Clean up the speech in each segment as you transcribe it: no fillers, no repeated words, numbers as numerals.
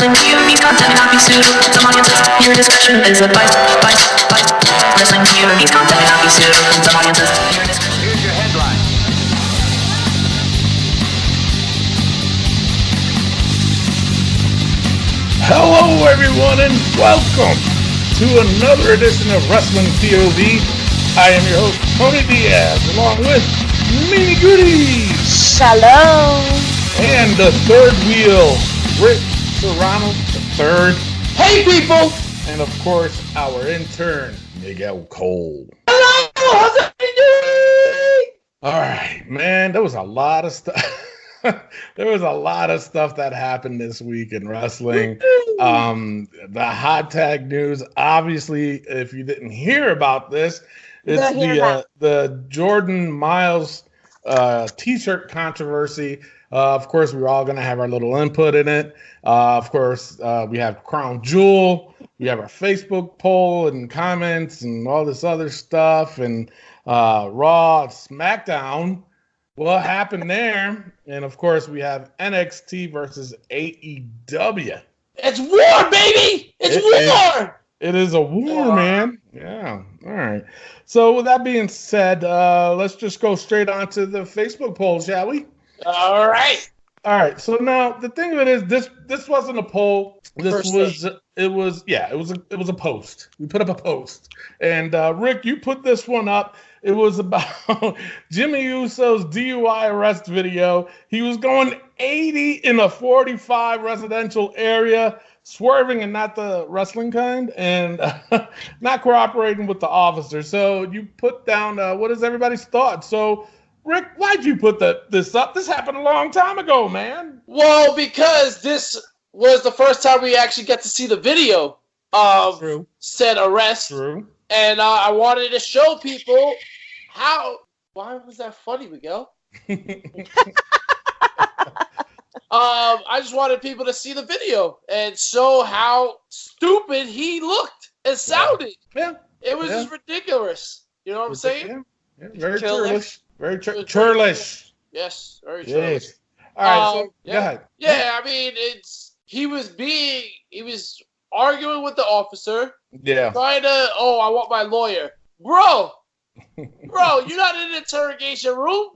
Listen here, means content and not be sued. Some audiences, your discretion is advised. Listen here, means content and not be sued. Some audiences, your discretion. Here's your headline. Hello, everyone, and welcome to another edition of Wrestling POV. I am your host, Tony Diaz, along with Mini Goodies. Shalom. And the third wheel, Rick Serrano III. Hey, people! And, of course, our intern, Miguel Cole. Hello! How's everybody doing? All right, man, there was a lot of stuff. There was a lot of stuff that happened this week in wrestling. The hot tag news, obviously, if you didn't hear about this, it's the Jordan Myles t-shirt controversy. Of course, we're all going to have our little input in it. Of course, we have Crown Jewel. We have our Facebook poll and comments and all this other stuff. And Raw, Smackdown. What happened there? And, of course, we have NXT versus AEW. It's war, baby! It's war! It is a war, man. Yeah. All right. So, with that being said, let's just go straight on to the Facebook poll, shall we? All right. All right. So now the thing of it is, this wasn't a poll. It was a post. We put up a post, and Rick, you put this one up. It was about Jimmy Uso's DUI arrest video. He was going 80 in a 45 residential area, swerving and not the wrestling kind, and not cooperating with the officer. So you put down what is everybody's thoughts? So, Rick, why'd you put this up? This happened a long time ago, man. Well, because this was the first time we actually got to see the video of said arrest. True. And I wanted to show people how. Why was that funny, Miguel? I just wanted people to see the video and show how stupid he looked and sounded. Yeah. It was just ridiculous. You know what I'm saying? Yeah. Very churlish. Very churlish. Yes, very churlish. Yes. All right, so go ahead. Yeah, I mean, he was arguing with the officer. Yeah. Trying to, I want my lawyer. Bro, you're not in an interrogation room.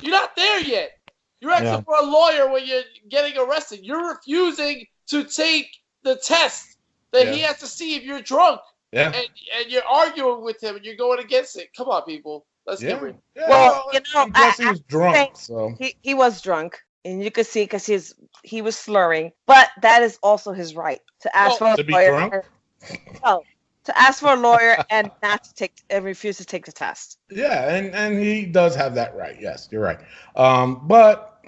You're not there yet. You're asking for a lawyer when you're getting arrested. You're refusing to take the test that he has to see if you're drunk. Yeah. And you're arguing with him and you're going against it. Come on, people. Let's get rid of it. Yeah. Well, plus he was drunk. So he was drunk, and you could see because he was slurring. But that is also his right to ask for a lawyer. To ask for a lawyer and not to take and refuse to take the test. Yeah, and he does have that right. Yes, you're right. But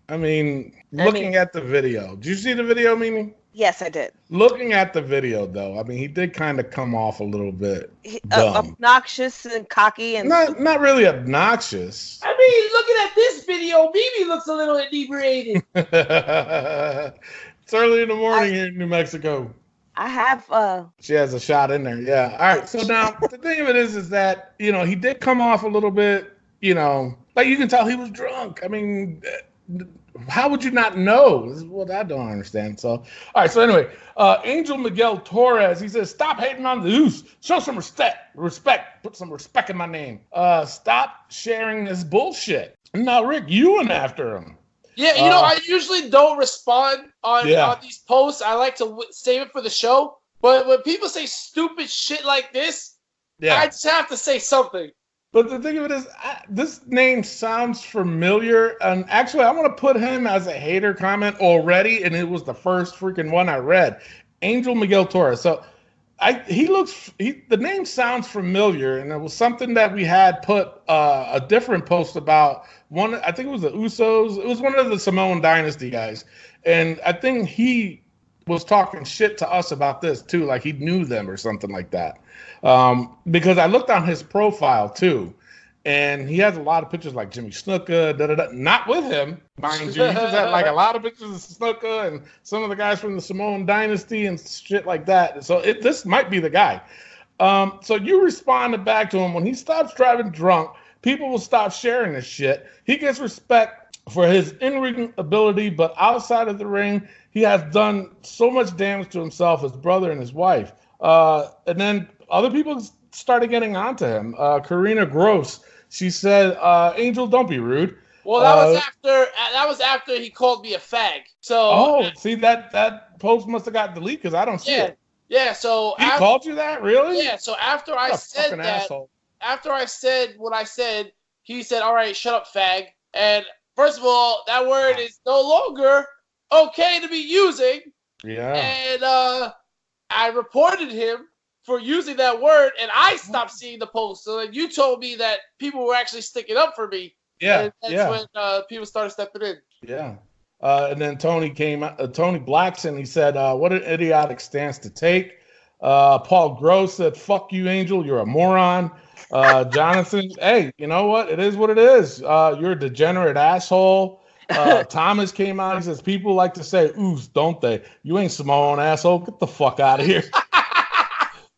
I mean, looking at the video, did you see the video, Mimi? Yes, I did. Looking at the video, though, I mean, he did kind of come off a little bit dumb. Obnoxious and cocky, and not really obnoxious. I mean, looking at this video, Mimi looks a little inebriated. It's early in the morning here in New Mexico. I have She has a shot in there. Yeah. All right. So now the thing of it is that he did come off a little bit. Like you can tell he was drunk. I mean. How would you not know? This is what I don't understand. So, all right. So anyway, Angel Miguel Torres, he says, stop hating on the Usos. Show some respect. Put some respect in my name. Stop sharing this bullshit. Now, Rick, you went after him. Yeah, I usually don't respond on these posts. I like to save it for the show. But when people say stupid shit like this, I just have to say something. But the thing of it is, this name sounds familiar. And actually, I want to put him as a hater comment already. And it was the first freaking one I read. Angel Miguel Torres. So the name sounds familiar. And it was something that we had put a different post about. I think it was the Usos. It was one of the Samoan Dynasty guys. And I think he was talking shit to us about this too. Like he knew them or something like that. Because I looked on his profile too, and he has a lot of pictures like Jimmy Snuka, not with him, mind you. He just had like a lot of pictures of Snuka and some of the guys from the Samoan Dynasty and shit like that. So this might be the guy. So you responded back to him when he stops driving drunk. People will stop sharing this shit. He gets respect for his in-ring ability, but outside of the ring, he has done so much damage to himself, his brother, and his wife. And then other people started getting onto him. Karina Gross, she said, Angel, don't be rude. Well, that was after he called me a fag. So see that post must have got deleted because I don't see it. Yeah, so he called you that, really? Yeah, so after I said that, after I said what I said, he said, "All right, shut up, fag." And first of all, that word is no longer okay to be using. Yeah. And I reported him for using that word, and I stopped seeing the post. So then you told me that people were actually sticking up for me. Yeah. And that's when people started stepping in. Yeah. And then Tony Blackson, he said, what an idiotic stance to take. Paul Gross said, fuck you, Angel, you're a moron. Jonathan, hey, you know what? It is what it is. You're a degenerate asshole. Thomas came out, he says, people like to say, oos, don't they? You ain't Samoan, asshole. Get the fuck out of here.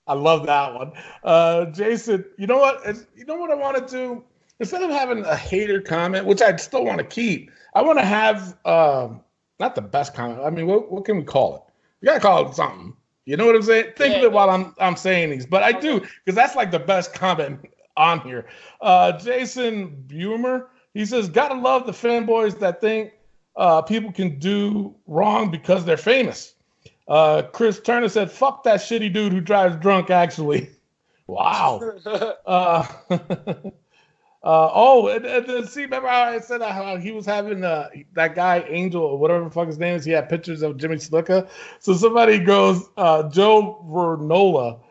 I love that one. Jason, you know what? You know what I want to do? Instead of having a hater comment, which I still want to keep, I want to have not the best comment. I mean, what can we call it? You gotta call it something. You know what I'm saying? Think of it while I'm saying these, but I do because that's like the best comment on here. Jason Bumer, he says, "Gotta love the fanboys that think people can do wrong because they're famous." Chris Turner said, "Fuck that shitty dude who drives drunk." Actually, wow. And see, remember how I said how he was having that guy Angel or whatever the fuck his name is? He had pictures of Jimmy Snuka. So somebody goes, Joe Vernola.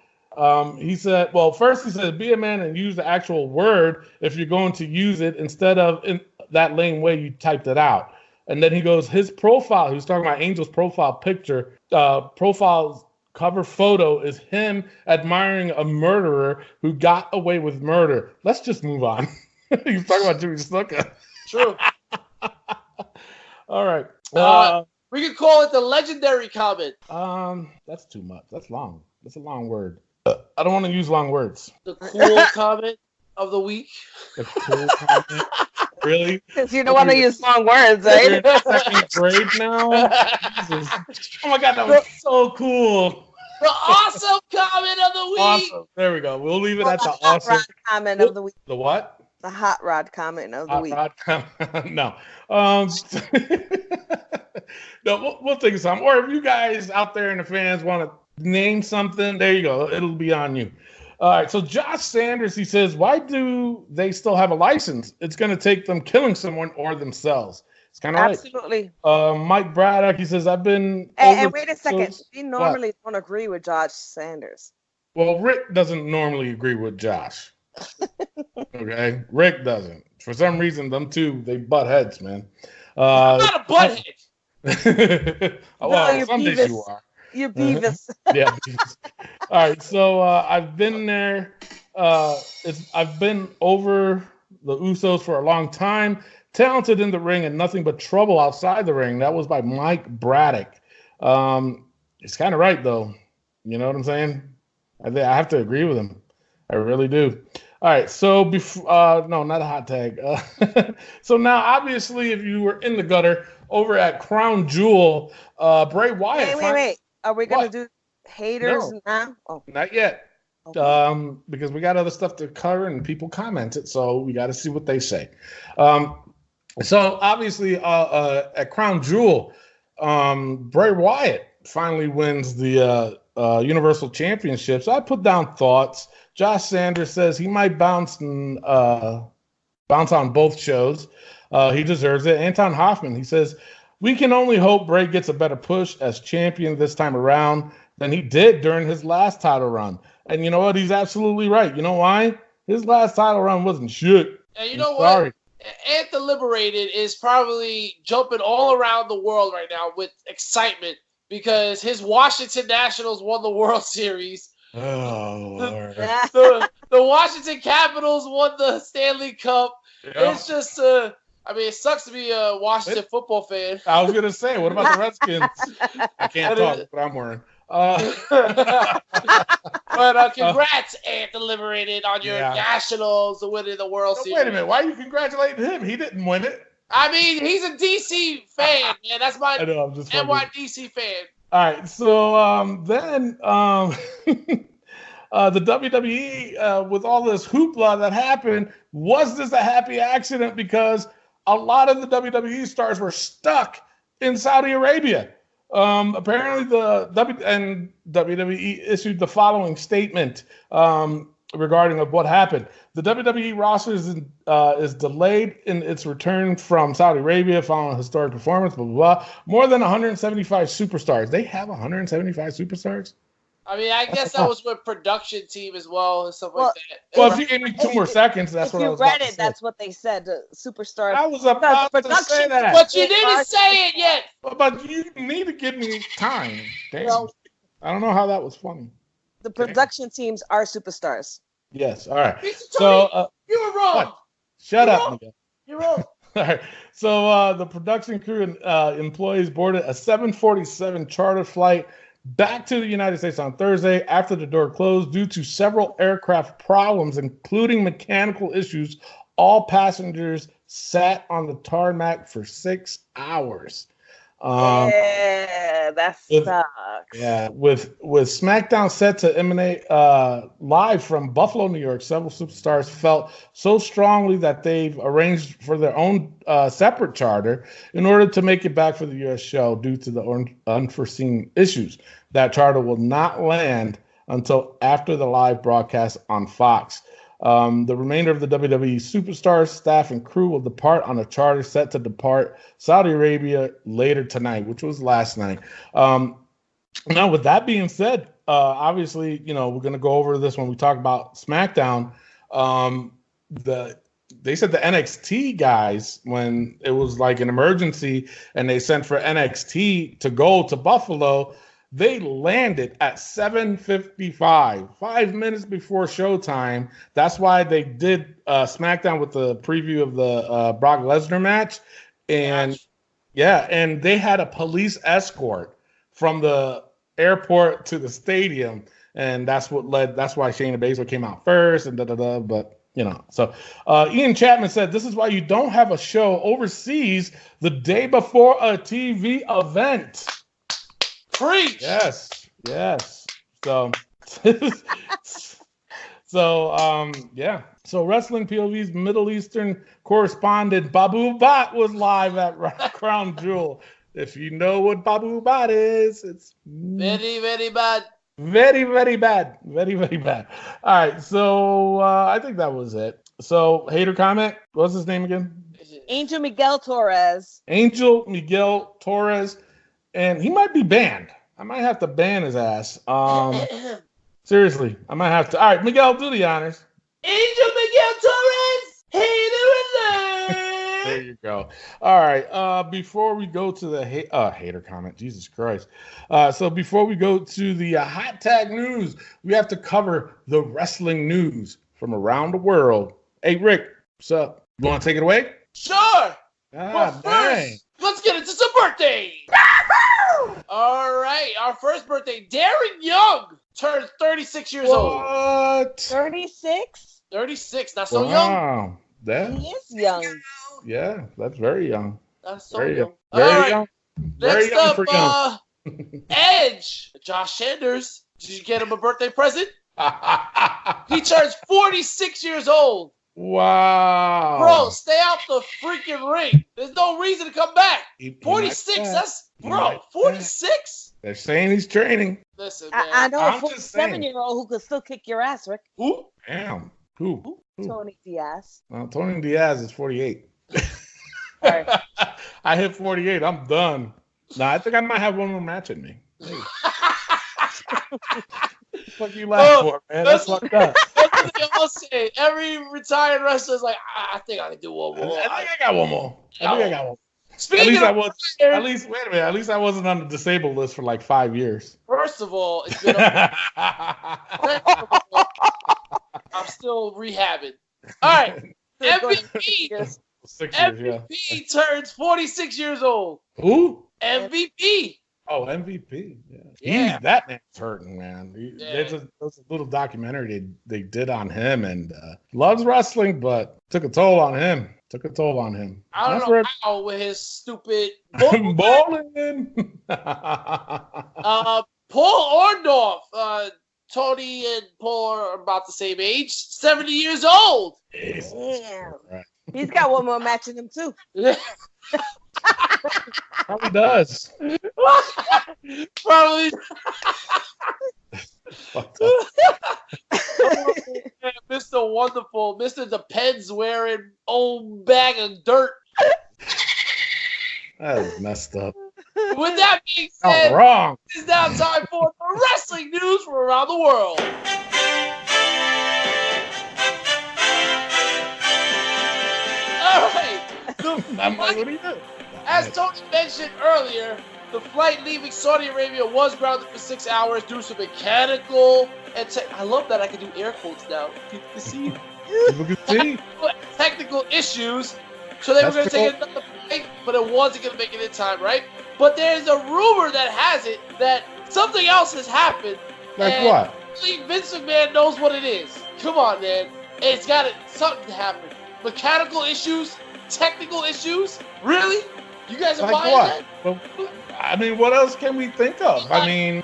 He said, well, first he said, be a man and use the actual word if you're going to use it instead of in that lame way you typed it out. And then he goes, his profile. He was talking about Angel's profile picture. Profile's cover photo is him admiring a murderer who got away with murder. Let's just move on. He's talking about Jimmy Snuka. True. All right. We could call it the legendary comment. That's too much. That's long. That's a long word. I don't want to use long words. The cool comment of the week. The cool comment. Really? Because you don't want to use long words, right? You're in second grade now. Jesus. Oh my God, that was so cool. The awesome comment of the week. Awesome. There we go. We'll leave it at the awesome Comment of the week. The what? The hot rod comment of the week. No. No, we'll think of something. Or if you guys out there in the fans want to name something, there you go. It'll be on you. All right. So Josh Sanders, he says, why do they still have a license? It's going to take them killing someone or themselves. It's kind of right. Absolutely. Mike Braddock, he says, I've been. And wait a second. We normally don't agree with Josh Sanders. Well, Rick doesn't normally agree with Josh. Okay, Rick doesn't. For some reason, them two, they butt heads, man. I'm not a butt head. Well, some days you are. You're Beavis. Yeah. Beavis. All right, so I've been there. I've been over the Usos for a long time. Talented in the ring and nothing but trouble outside the ring. That was by Mike Braddock. It's kind of right, though. You know what I'm saying? I have to agree with him. I really do. All right, so before no, not a hot tag. So now, obviously, if you were in the gutter over at Crown Jewel, Bray Wyatt. Wait. Are we gonna do haters now? Oh, not yet. Okay. Because we got other stuff to cover and people commented, so we got to see what they say. So obviously, at Crown Jewel, Bray Wyatt finally wins the Universal Championship. So I put down thoughts. Josh Sanders says he might bounce on both shows. He deserves it. Anton Hoffman, he says, we can only hope Bray gets a better push as champion this time around than he did during his last title run. And you know what? He's absolutely right. You know why? His last title run wasn't shit. And you know what? Ant the Liberated is probably jumping all around the world right now with excitement because his Washington Nationals won the World Series. Oh, Lord. The Washington Capitals won the Stanley Cup. Yeah. It's just, it sucks to be a Washington football fan. I was going to say, what about the Redskins? I can't talk, but I'm wearing. But congrats, Ant the Liberated, on your Nationals winning the World Series. Wait a minute. Why are you congratulating him? He didn't win it. I mean, he's a DC fan, man. That's my I know, I'm just NYDC fan. All right, so then the WWE, with all this hoopla that happened, was this a happy accident? Because a lot of the WWE stars were stuck in Saudi Arabia. Apparently, the WWE issued the following statement regarding of what happened. The WWE roster is delayed in its return from Saudi Arabia following a historic performance, blah, blah, blah. More than 175 superstars. They have 175 superstars? I mean, I guess that was with production team as well and stuff like that. Well, if you give me 2 more seconds, that's what I was about to say. If you read it, that's what they said. The superstar. I was about to say that. But you didn't say it yet. But you need to give me time. Damn. Well, I don't know how that was funny. The production teams are superstars. Yes. All right. So you were wrong. What? Shut up, Miguel. You're wrong. All right. So the production crew and employees boarded a 747 charter flight back to the United States on Thursday after the door closed due to several aircraft problems, including mechanical issues. All passengers sat on the tarmac for 6 hours. Yeah, that sucks. Yeah, with Smackdown set to emanate live from Buffalo, New York, several superstars felt so strongly that they've arranged for their own separate charter in order to make it back for the U.S. show due to the unforeseen issues. That charter will not land until after the live broadcast on Fox. The remainder of the WWE superstars, staff, and crew will depart on a charter set to depart Saudi Arabia later tonight, which was last night. Now, with that being said, obviously, we're going to go over this when we talk about SmackDown. They said the NXT guys, when it was like an emergency and they sent for NXT to go to Buffalo, they landed at 7:55, 5 minutes before showtime. That's why they did SmackDown with the preview of the Brock Lesnar match. And and they had a police escort from the airport to the stadium. And that's why Shayna Baszler came out first and but so Ian Chapman said, this is why you don't have a show overseas the day before a TV event. Preach. Yes. So, So Wrestling POV's Middle Eastern correspondent Babu Bhat was live at Crown Jewel. If you know what Babu Bhat is, it's very, very bad. Very, very bad. Very, very bad. All right. So I think that was it. So hater comment. What's his name again? Angel Miguel Torres. Angel Miguel Torres. And he might be banned. I might have to ban his ass. Seriously, I might have to. All right, Miguel, do the honors. Angel Miguel Torres, hater alert. There you go. All right. Before we go to the hater comment, Jesus Christ. So before we go to the hot tag news, we have to cover the wrestling news from around the world. Hey, Rick, what's up? You want to take it away? Sure. But first, let's get into some birthdays. All right, our first birthday, Darren Young turns 36 years old. What? 36? 36, not so young. Wow. He is young. Yeah, that's very young. That's so Very young. young. Very All young. right. Very Next young up, for young. Edge, Josh Sanders. Did you get him a birthday present? He turns 46 years old. Wow. Bro, stay out the freaking ring. There's no reason to come back. 46, that's, bro, 46? They're saying he's training. Listen, man. I know a 47-year-old who could still kick your ass, Rick. Who? Damn. Who? Tony Diaz. Well, Tony Diaz is 48. Sorry. I hit 48. I'm done. No, I think I might have one more match in me. Hey. What you laugh for, man? That's fucked up. That's what they all say. Every retired wrestler's like, I think I can do one more. I think I got one more. I got one. Speaking at least wait a minute. At least I wasn't on the disabled list for like 5 years. First of all, it's been I'm still rehabbing. All right. MVP. 6 years, MVP turns 46 years old. Who? MVP. Oh, MVP. Yeah. Yeah. That man's hurting, man. Yeah. There's a little documentary they did on him, and loves wrestling, but took a toll on him. I don't That's know how with his stupid bowling. Paul Orndorff, Tony and Paul are about the same age, 70 years old. Damn. He's got one more match in him too. Probably does. Probably. Mr. Wonderful, Mr. Depends wearing old bag of dirt. That is messed up. With that being said, wrong. It's now time for the wrestling news from around the world. All right. As Tony mentioned earlier, the flight leaving Saudi Arabia was grounded for 6 hours due to mechanical and I love that I can do air quotes now. People can see. People can see. Technical issues. So they were going to take another flight, but it wasn't going to make it in time, right? But there's a rumor that has it that something else has happened. Like what? Vince McMahon knows what it is. Come on, man. It's got something to happen. Mechanical issues, technical issues. Really? You guys are buying that? Well, I mean, what else can we think of? I mean,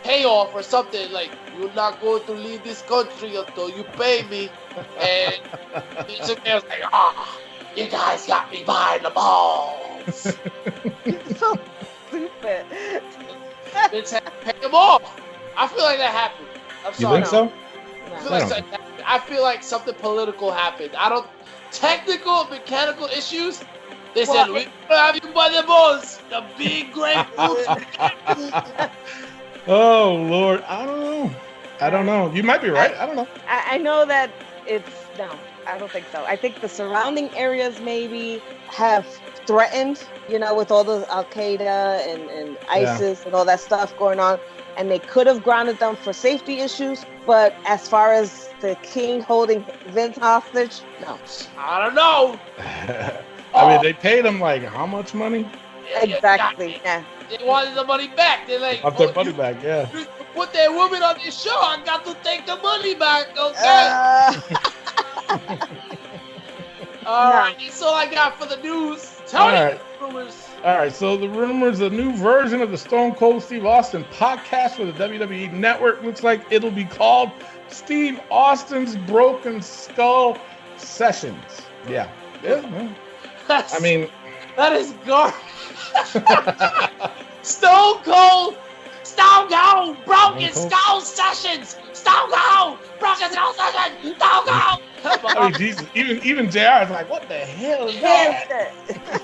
payoff or something like you're not going to leave this country until you pay me. And Vince McMahon's like, you guys got me behind the balls. So stupid. Vince had to pay him off. I feel like that happened. I'm sorry. You think so? I feel like something political happened. Technical, mechanical issues. They said, we have you by the balls. The big great Oh, Lord. I don't know. You might be right. I don't know. I know that no, I don't think so. I think the surrounding areas maybe have threatened, with all the Al-Qaeda and ISIS and all that stuff going on. And they could have grounded them for safety issues. But as far as the king holding Vince hostage, no. I don't know. I mean, they paid him like how much money? Exactly. Yeah. They wanted the money back. They're like, their money back, yeah. You put that woman on this show. I got to take the money back, okay? All right, that's all I got for the news. Tony, rumors. All right, so the rumors, a new version of the Stone Cold Steve Austin podcast for the WWE Network looks like it'll be called Steve Austin's Broken Skull Sessions. Yeah. I mean, that is garbage. Stone Cold, Broken Skull Sessions. Stone Cold, Broken Skull Sessions. Stone Cold. I mean, Jesus, even JR is like, what the hell is that?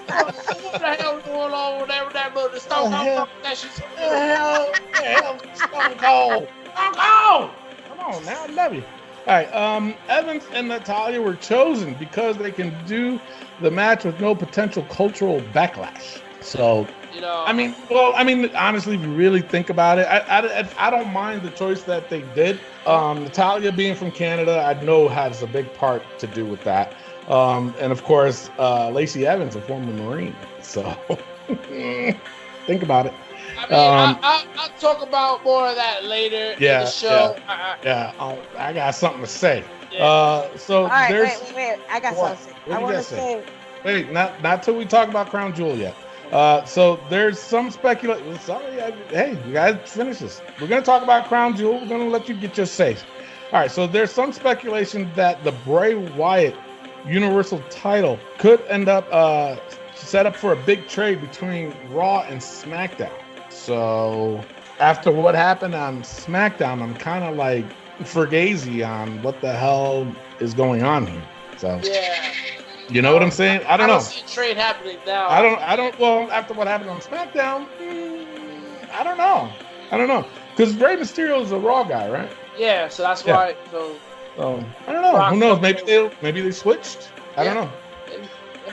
What the hell is going on with that the Stone Cold Sessions? Stone Cold. Stone Cold. Come on now, I love you. All right, Evans and Natalya were chosen because they can do the match with no potential cultural backlash. So, I mean, honestly, if you really think about it, I don't mind the choice that they did. Natalya being from Canada, I know has a big part to do with that. And of course, Lacey Evans, a former Marine. So, think about it. I mean, I'll talk about more of that later in the show. I got something to say. Yeah. So all right, there's. wait. I got something to say. What I want to say. Wait, not till we talk about Crown Jewel yet. So there's some speculation. Hey, you guys finish this. We're going to talk about Crown Jewel. We're going to let you get your say. All right, so there's some speculation that the Bray Wyatt Universal title could end up set up for a big trade between Raw and SmackDown. So after what happened on SmackDown, I'm kind of like fugazi on what the hell is going on here. So yeah. You know what I'm saying? I don't know. I don't see a trade happening now. I don't. Well, after what happened on SmackDown, I don't know. Because Rey Mysterio is a Raw guy, right? Yeah, so that's why. So I don't know. Who knows? Maybe they switched. I don't know.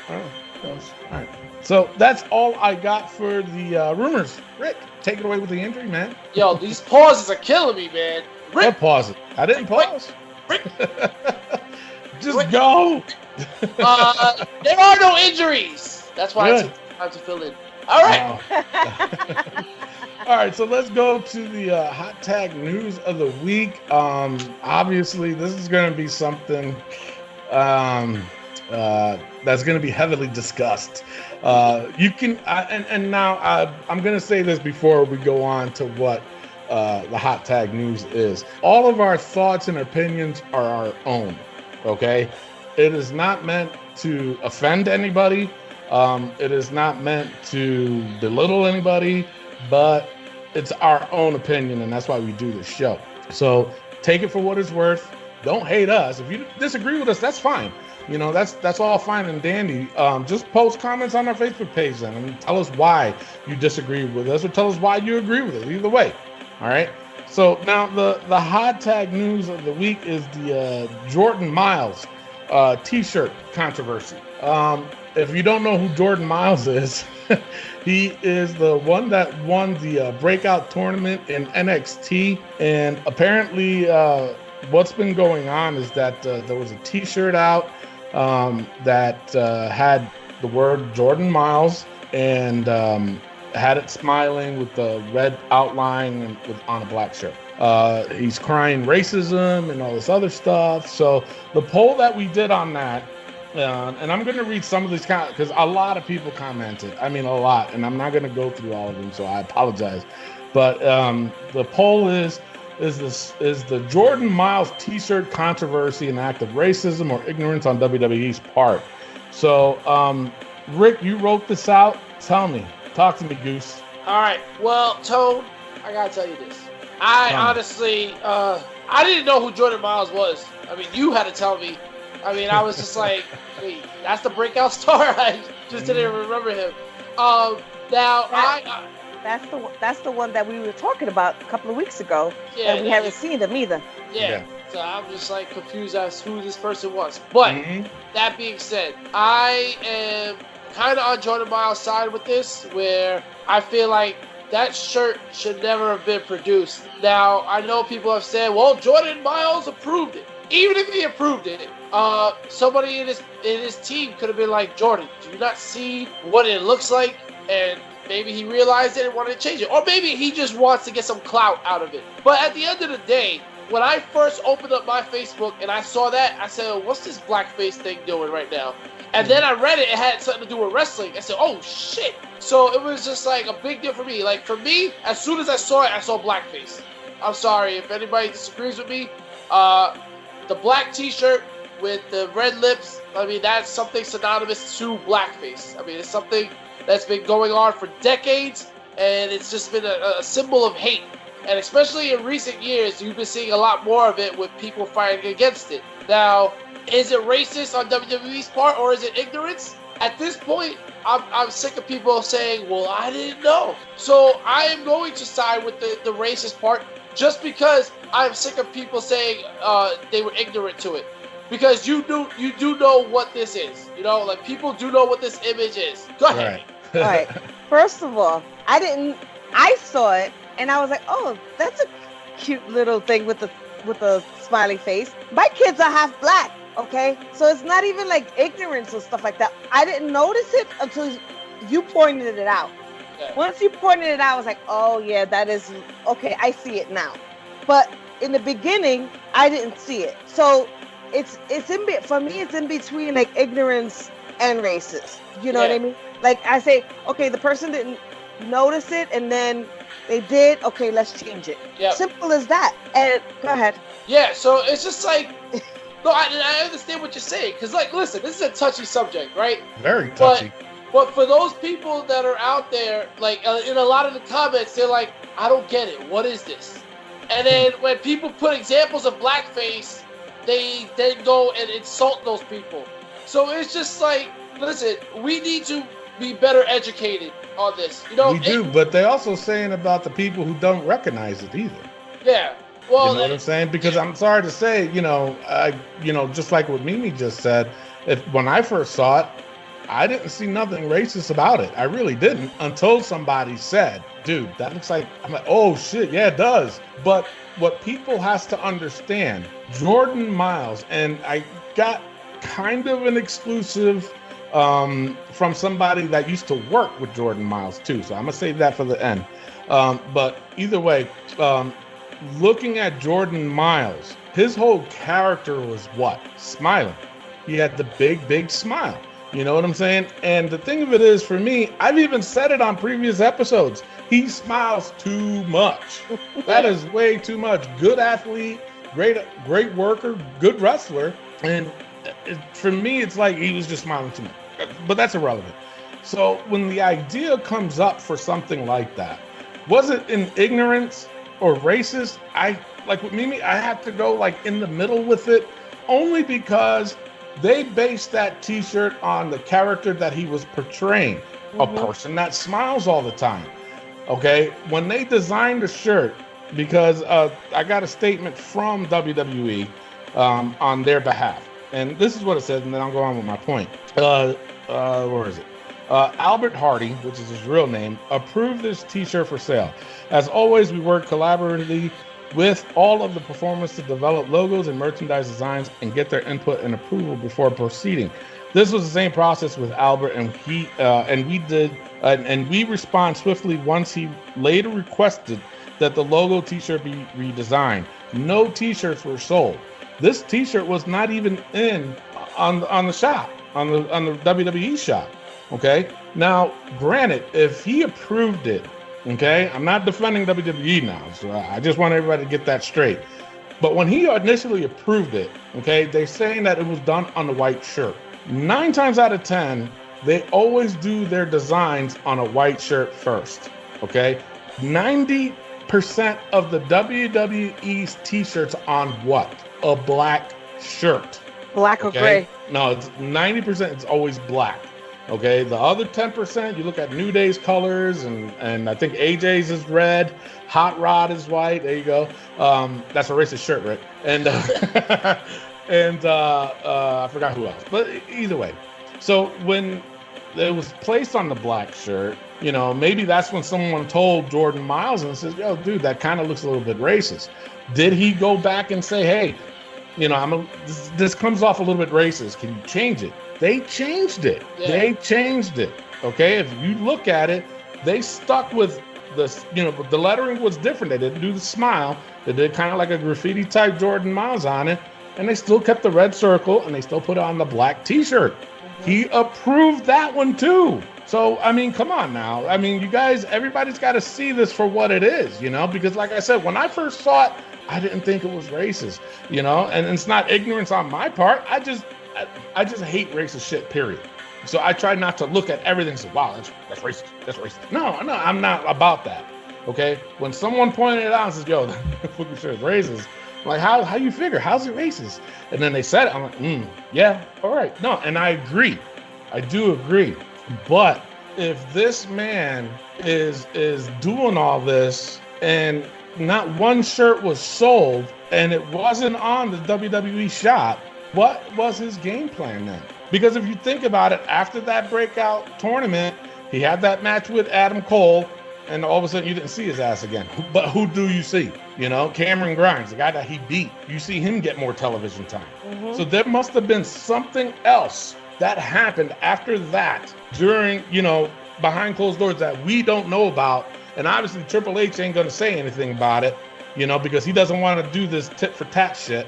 I don't know. All right. So that's all I got for the rumors. Rick, take it away with the injury, man. Yo, these pauses are killing me, man. Rick, what pause it? I didn't pause. Rick. Just go. There are no injuries. That's why I took time to fill in. All right. All right, so let's go to the hot tag news of the week. Obviously, this is going to be something that's going to be heavily discussed. And now I'm going to say this before we go on to what the hot tag news is. All of our thoughts and opinions are our own, okay? It is not meant to offend anybody. It is not meant to belittle anybody, but it's our own opinion, and that's why we do this show. So take it for what it's worth. Don't hate us. If you disagree with us, that's fine. You know, that's all fine and dandy. Just post comments on our Facebook page then and tell us why you disagree with us, or tell us why you agree with it. Either way. All right. So now the hot tag news of the week is the Jordan Myles t-shirt controversy. If you don't know who Jordan Myles is, he is the one that won the breakout tournament in NXT. And apparently what's been going on is that there was a t-shirt out that had the word Jordan Myles and had it smiling with the red outline and on a black shirt. He's crying racism and all this other stuff. So the poll that we did on that, and I'm going to read some of these because a lot of people commented. I mean, a lot, and I'm not going to go through all of them, so I apologize. But the poll is the Jordan Myles t-shirt controversy an act of racism or ignorance on WWE's part? So, Rick, you wrote this out. Tell me. Talk to me, Goose. All right. Well, Tone, I got to tell you this. Honestly, I didn't know who Jordan Myles was. I mean, you had to tell me. I mean, I was just like, wait, that's the breakout star? I just didn't remember him. That's the one that we were talking about a couple of weeks ago, and we haven't seen him either. Yeah. So I'm just like confused as who this person was. But that being said, I am kind of on Jordan Myles' side with this, where I feel like that shirt should never have been produced. Now, I know people have said, well, Jordan Myles approved it. Even if he approved it, somebody in his team could have been like, Jordan, do you not see what it looks like? And maybe he realized it and wanted to change it. Or maybe he just wants to get some clout out of it. But at the end of the day, when I first opened up my Facebook and I saw that, I said, what's this blackface thing doing right now? And then I read it had something to do with wrestling. I said, oh, shit. So it was just like a big deal for me. Like, for me, as soon as I saw it, I saw blackface. I'm sorry if anybody disagrees with me. The black t-shirt with the red lips, I mean, that's something synonymous to blackface. I mean, it's something that's been going on for decades, and it's just been a symbol of hate. And especially in recent years, you've been seeing a lot more of it with people fighting against it. Now, is it racist on WWE's part, or is it ignorance? At this point, I'm sick of people saying, well, I didn't know. So I am going to side with the racist part, just because I'm sick of people saying they were ignorant to it. Because you do know what this is. You know, like, people do know what this image is. Go ahead. All right. First of all, I saw it and I was like, oh, that's a cute little thing with the smiley face. My kids are half black, okay? So it's not even like ignorance or stuff like that. I didn't notice it until you pointed it out. Okay. Once you pointed it out, I was like, oh yeah, that is okay. I see it now. But in the beginning, I didn't see it. So for me, it's in between like ignorance and racist. You know what I mean? Like, I say, okay, the person didn't notice it, and then they did. Okay, let's change it. Yep. Simple as that. And go ahead. Yeah. So it's just like, no, I understand what you're saying, because, like, listen, this is a touchy subject, right? Very touchy. But for those people that are out there, like, in a lot of the comments, they're like, I don't get it. What is this? And then when people put examples of blackface, they then go and insult those people. So it's just like, listen, we need to be better educated on this. You know, we do, but they're also saying about the people who don't recognize it either. Yeah. Well, you know what I'm saying? Because I'm sorry to say, just like what Mimi just said, when I first saw it, I didn't see nothing racist about it. I really didn't, until somebody said, dude, that looks like, I'm like, oh shit, yeah, it does. But what people has to understand, Jordan Myles, and I got kind of an exclusive from somebody that used to work with Jordan Myles too, so I'm gonna save that for the end. But either way, looking at Jordan Myles, his whole character was what? Smiling. He had the big smile. You know what I'm saying? And the thing of it is, for me, I've even said it on previous episodes. He smiles too much. That is way too much. Good athlete, great worker, good wrestler. And for me, it's like he was just smiling too much. But that's irrelevant. So when the idea comes up for something like that, was it in ignorance or racist? Like with Mimi, I have to go like in the middle with it, only because they based that t-shirt on the character that he was portraying, a person that smiles all the time. Okay, when they designed the shirt, because I got a statement from WWE on their behalf, and this is what it says, and then I'll go on with my point. Where is it? Albert Hardy, which is his real name, approved this t-shirt for sale. As always, we work collaboratively with all of the performers to develop logos and merchandise designs and get their input and approval before proceeding. This was the same process with Albert, and we respond swiftly once he later requested that the logo t-shirt be redesigned. No t-shirts were sold. This t-shirt was not even on the shop, on the WWE shop. Okay. Now, granted, if he approved it, okay, I'm not defending WWE now, so I just want everybody to get that straight. But when he initially approved it, okay, they're saying that it was done on the white shirt. 9 times out of 10, they always do their designs on a white shirt first. Okay, 90% of the WWE's t-shirts on what? A black shirt. Black or gray? No, it's 90%. It's always black. Okay, the other 10%, you look at New Day's colors, and I think AJ's is red, Hot Rod is white. There you go. That's a racist shirt, right? And I forgot who else, but either way. So when it was placed on the black shirt, you know, maybe that's when someone told Jordan Myles and says, "Yo, dude, that kind of looks a little bit racist." Did he go back and say, "Hey, you know, this comes off a little bit racist. Can you change it?" They changed it. Yeah. They changed it. Okay, if you look at it, they stuck with this. You know, the lettering was different. They didn't do the smile. They did kind of like a graffiti type Jordan Myles on it, and they still kept the red circle, and they still put it on the black T-shirt. He approved that one too. So I mean, come on now. I mean, you guys, everybody's got to see this for what it is, you know. Because like I said, when I first saw it, I didn't think it was racist, you know. And it's not ignorance on my part. I just hate racist shit, period. So I try not to look at everything and say, wow, that's racist. That's racist. No, I'm not about that. Okay? When someone pointed it out and says, yo, that fucking shit is racist, I'm like, how you figure? How's it racist? And then they said it. I'm like, yeah, all right. No, and I agree. I do agree. But if this man is doing all this and not one shirt was sold and it wasn't on the WWE shop, what was his game plan then? Because if you think about it, after that breakout tournament, he had that match with Adam Cole, and all of a sudden you didn't see his ass again. But who do you see? You know, Cameron Grimes, the guy that he beat. You see him get more television time. So there must have been something else that happened after that during, you know, behind closed doors that we don't know about. And obviously Triple H ain't going to say anything about it, you know, because he doesn't want to do this tit for tat shit.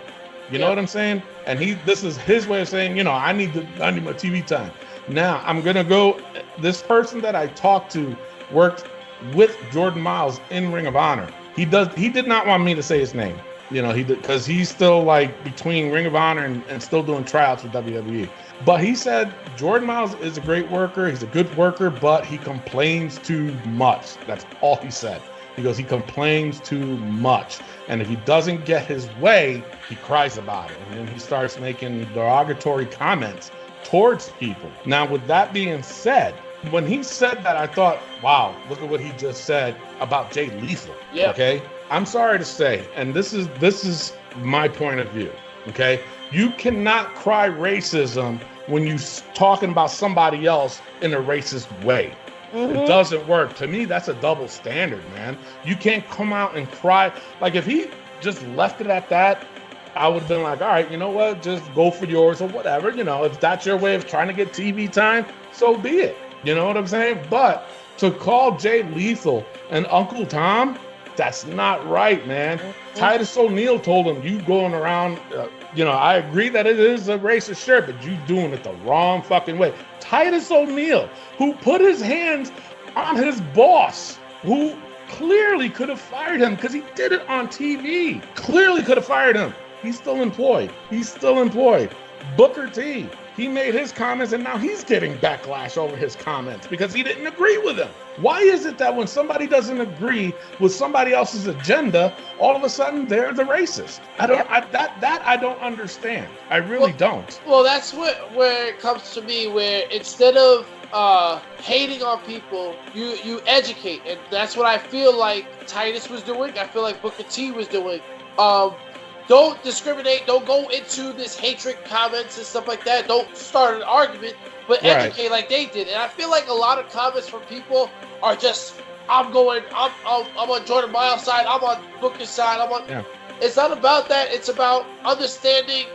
You know what I'm saying? And this is his way of saying, you know, I need my TV time. Now I'm gonna go. This person that I talked to worked with Jordan Myles in Ring of Honor. He did not want me to say his name. You know, he did, because he's still like between Ring of Honor and still doing tryouts with WWE. But he said Jordan Myles is a great worker. He's a good worker, but he complains too much. That's all he said. He goes, he complains too much. And if he doesn't get his way, he cries about it. And then he starts making derogatory comments towards people. Now, with that being said, when he said that, I thought, wow, look at what he just said about Jay Lethal. Yeah. Okay. I'm sorry to say, and this is my point of view. Okay. You cannot cry racism when you're talking about somebody else in a racist way. It doesn't work. To me, that's a double standard, man. You can't come out and cry. Like, if he just left it at that, I would have been like, all right, you know what? Just go for yours or whatever. You know, if that's your way of trying to get TV time, so be it. You know what I'm saying? But to call Jay Lethal and Uncle Tom, that's not right, man. Titus O'Neil told him, you going around, I agree that it is a racist shirt, but you doing it the wrong fucking way. Titus O'Neil, who put his hands on his boss, who clearly could have fired him because he did it on TV. Clearly could have fired him. He's still employed. Booker T, he made his comments and now he's getting backlash over his comments because he didn't agree with him. Why is it that when somebody doesn't agree with somebody else's agenda, all of a sudden they're the racist? I don't understand. I really don't. Well, that's where it comes to me, where instead of hating on people, you educate, and that's what I feel like Titus was doing. I feel like Booker T was doing. Don't discriminate. Don't go into this hatred comments and stuff like that. Don't start an argument, but educate like they did. And I feel like a lot of comments from people are just, I'm on Jordan Myles' side. I'm on Booker's side. It's not about that. It's about understanding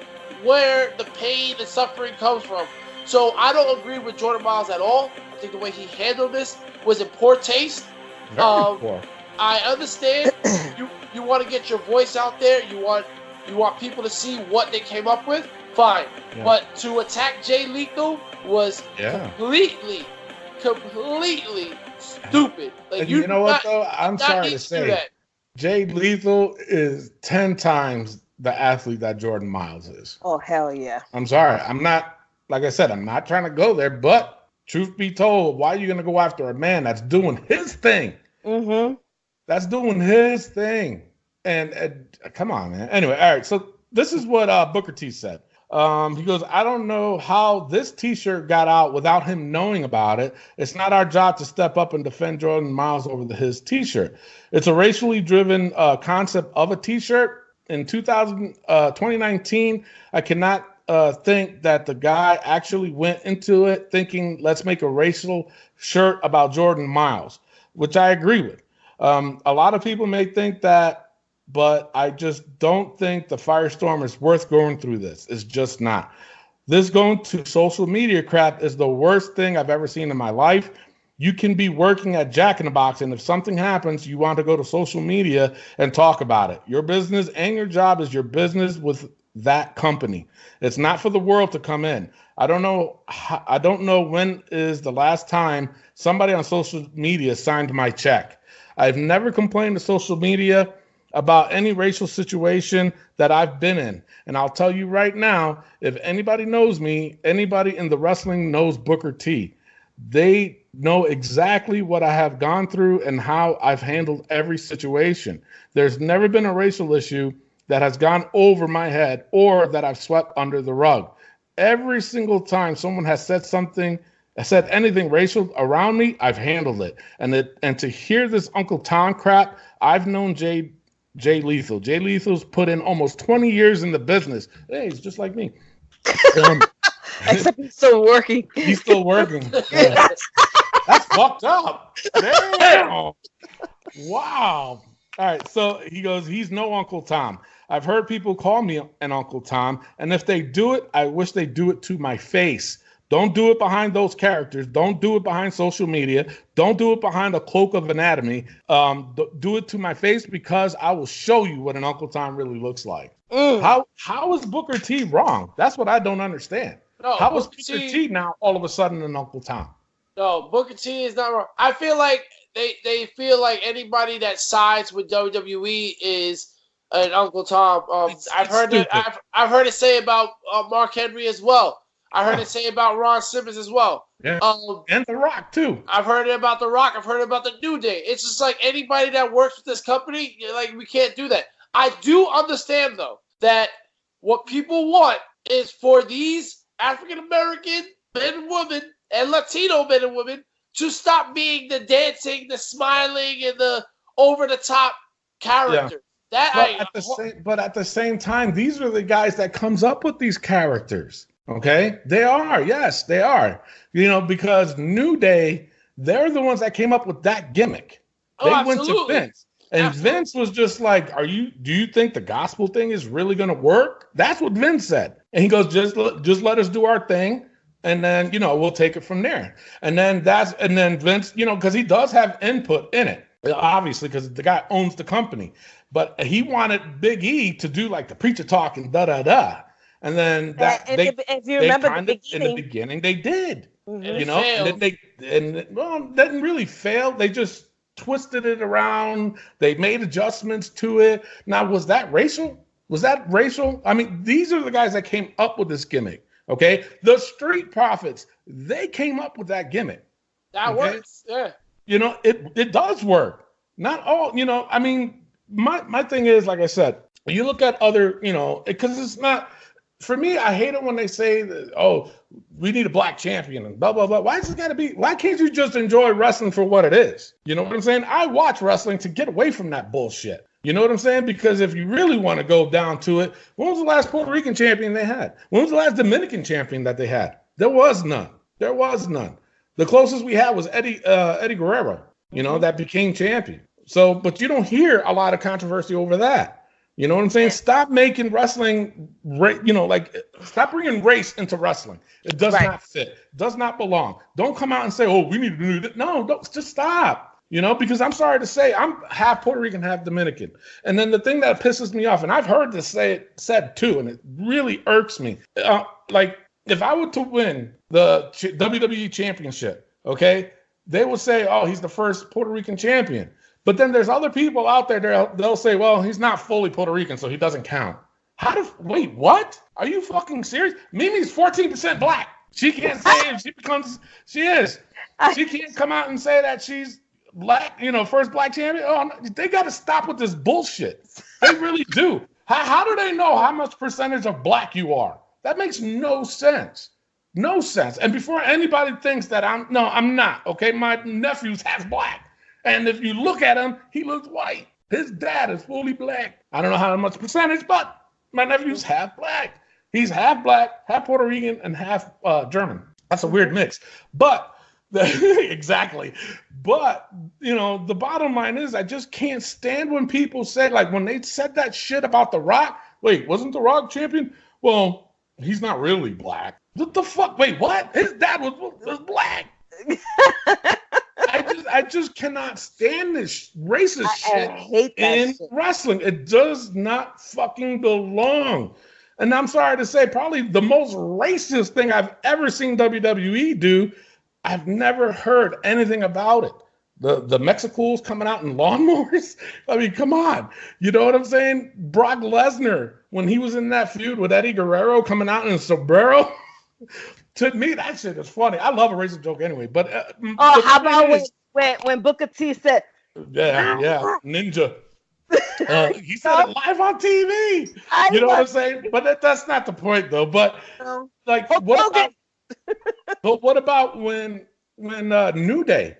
where the pain and suffering comes from. So I don't agree with Jordan Myles at all. I think the way he handled this was in poor taste. Very poor. I understand you want to get your voice out there. You want people to see what they came up with. Fine. Yeah. But to attack Jay Lethal was completely stupid. Like, you know what though? I'm sorry to say, Jay Lethal is 10 times the athlete that Jordan Myles is. Oh, hell yeah. I'm sorry. I'm not, like I said, I'm not trying to go there, but truth be told, why are you going to go after a man that's doing his thing? Mm-hmm. That's doing his thing. And come on, man. Anyway, all right. So this is what Booker T said. He goes, I don't know how this T-shirt got out without him knowing about it. It's not our job to step up and defend Jordan Myles over his T-shirt. It's a racially driven concept of a T-shirt. In 2019, I cannot think that the guy actually went into it thinking, let's make a racial shirt about Jordan Myles, which I agree with. A lot of people may think that, but I just don't think the firestorm is worth going through this. It's just not. This going to social media crap is the worst thing I've ever seen in my life. You can be working at Jack in the Box, and if something happens, you want to go to social media and talk about it. Your business and your job is your business with that company. It's not for the world to come in. I don't know when is the last time somebody on social media signed my check. I've never complained to social media about any racial situation that I've been in. And I'll tell you right now, if anybody knows me, anybody in the wrestling knows Booker T. They know exactly what I have gone through and how I've handled every situation. There's never been a racial issue that has gone over my head or that I've swept under the rug. Every single time someone has said anything racial around me, I've handled it. And to hear this Uncle Tom crap, I've known Jay Lethal. Jay Lethal's put in almost 20 years in the business. Hey, he's just like me. Except he's still working. He's still working. Yeah. That's fucked up. Damn. Wow. All right. So he goes, he's no Uncle Tom. I've heard people call me an Uncle Tom, and if they do it, I wish they do it to my face. Don't do it behind those characters. Don't do it behind social media. Don't do it behind a cloak of anatomy. Do it to my face because I will show you what an Uncle Tom really looks like. How is Booker T wrong? That's what I don't understand. No, how is Booker T now all of a sudden an Uncle Tom? No, Booker T is not wrong. I feel like they feel like anybody that sides with WWE is an Uncle Tom. I've heard it say about Mark Henry as well. I heard it say about Ron Simmons as well. Yeah. And The Rock, too. I've heard it about The Rock. I've heard it about the New Day. It's just like anybody that works with this company, like, we can't do that. I do understand, though, that what people want is for these African-American men and women and Latino men and women to stop being the dancing, the smiling, and the over-the-top characters. Yeah. But at the same time, these are the guys that comes up with these characters. Okay, they are. Yes, they are. Because New Day, they're the ones that came up with that gimmick. They went to Vince, and Vince was just like, do you think the gospel thing is really going to work? That's what Vince said. And he goes, just let us do our thing. And then, we'll take it from there. And then Vince, because he does have input in it, obviously, because the guy owns the company. But he wanted Big E to do like the preacher talk and da-da-da. And then if you remember in the beginning, they did. Mm-hmm. And then didn't really fail. They just twisted it around. They made adjustments to it. Now, was that racial? I mean, these are the guys that came up with this gimmick. Okay, the Street Profits, they came up with that gimmick. That works, yeah. It does work. Not all, I mean, my thing is, like I said, you look at other, because it's not, for me, I hate it when they say that, oh, we need a black champion and blah, blah, blah. Why can't you just enjoy wrestling for what it is? You know what I'm saying? I watch wrestling to get away from that bullshit. You know what I'm saying? Because if you really want to go down to it, when was the last Puerto Rican champion they had? When was the last Dominican champion that they had? There was none. The closest we had was Eddie Guerrero, that became champion. So, but you don't hear a lot of controversy over that. You know what I'm saying? Stop making wrestling, stop bringing race into wrestling. It does not fit. Does not belong. Don't come out and say, oh, we need to do that. No, just stop. Because I'm sorry to say, I'm half Puerto Rican, half Dominican. And then the thing that pisses me off, and I've heard this said too, and it really irks me. If I were to win the WWE championship, okay, they will say, oh, he's the first Puerto Rican champion. But then there's other people out there, they'll say, well, he's not fully Puerto Rican, so he doesn't count. Wait, what? Are you fucking serious? Mimi's 14% black. She can't say if she is. She can't come out and say that she's black, first black champion. Oh, they got to stop with this bullshit. They really do. How do they know how much percentage of black you are? That makes no sense. No sense. And before anybody thinks that I'm not. Okay, my nephew's half black, and if you look at him, he looks white. His dad is fully black. I don't know how much percentage, but my nephew's half black. He's half black, half Puerto Rican, and half German. That's a weird mix, but. Exactly. But, the bottom line is I just can't stand when people say, like, when they said that shit about The Rock, wait, wasn't The Rock champion? Well, he's not really black. What the fuck? Wait, what? His dad was black. I just cannot stand this racist shit in wrestling. It does not fucking belong. And I'm sorry to say, probably the most racist thing I've ever seen WWE do, I've never heard anything about it. The Mexicools coming out in lawnmowers. I mean, come on. You know what I'm saying? Brock Lesnar, when he was in that feud with Eddie Guerrero, coming out in a sombrero. To me, that shit is funny. I love a racist joke anyway. But how about when Booker T said, yeah, ninja. He said it live on TV. You know what I'm saying? But that's not the point, though. But what about when New Day,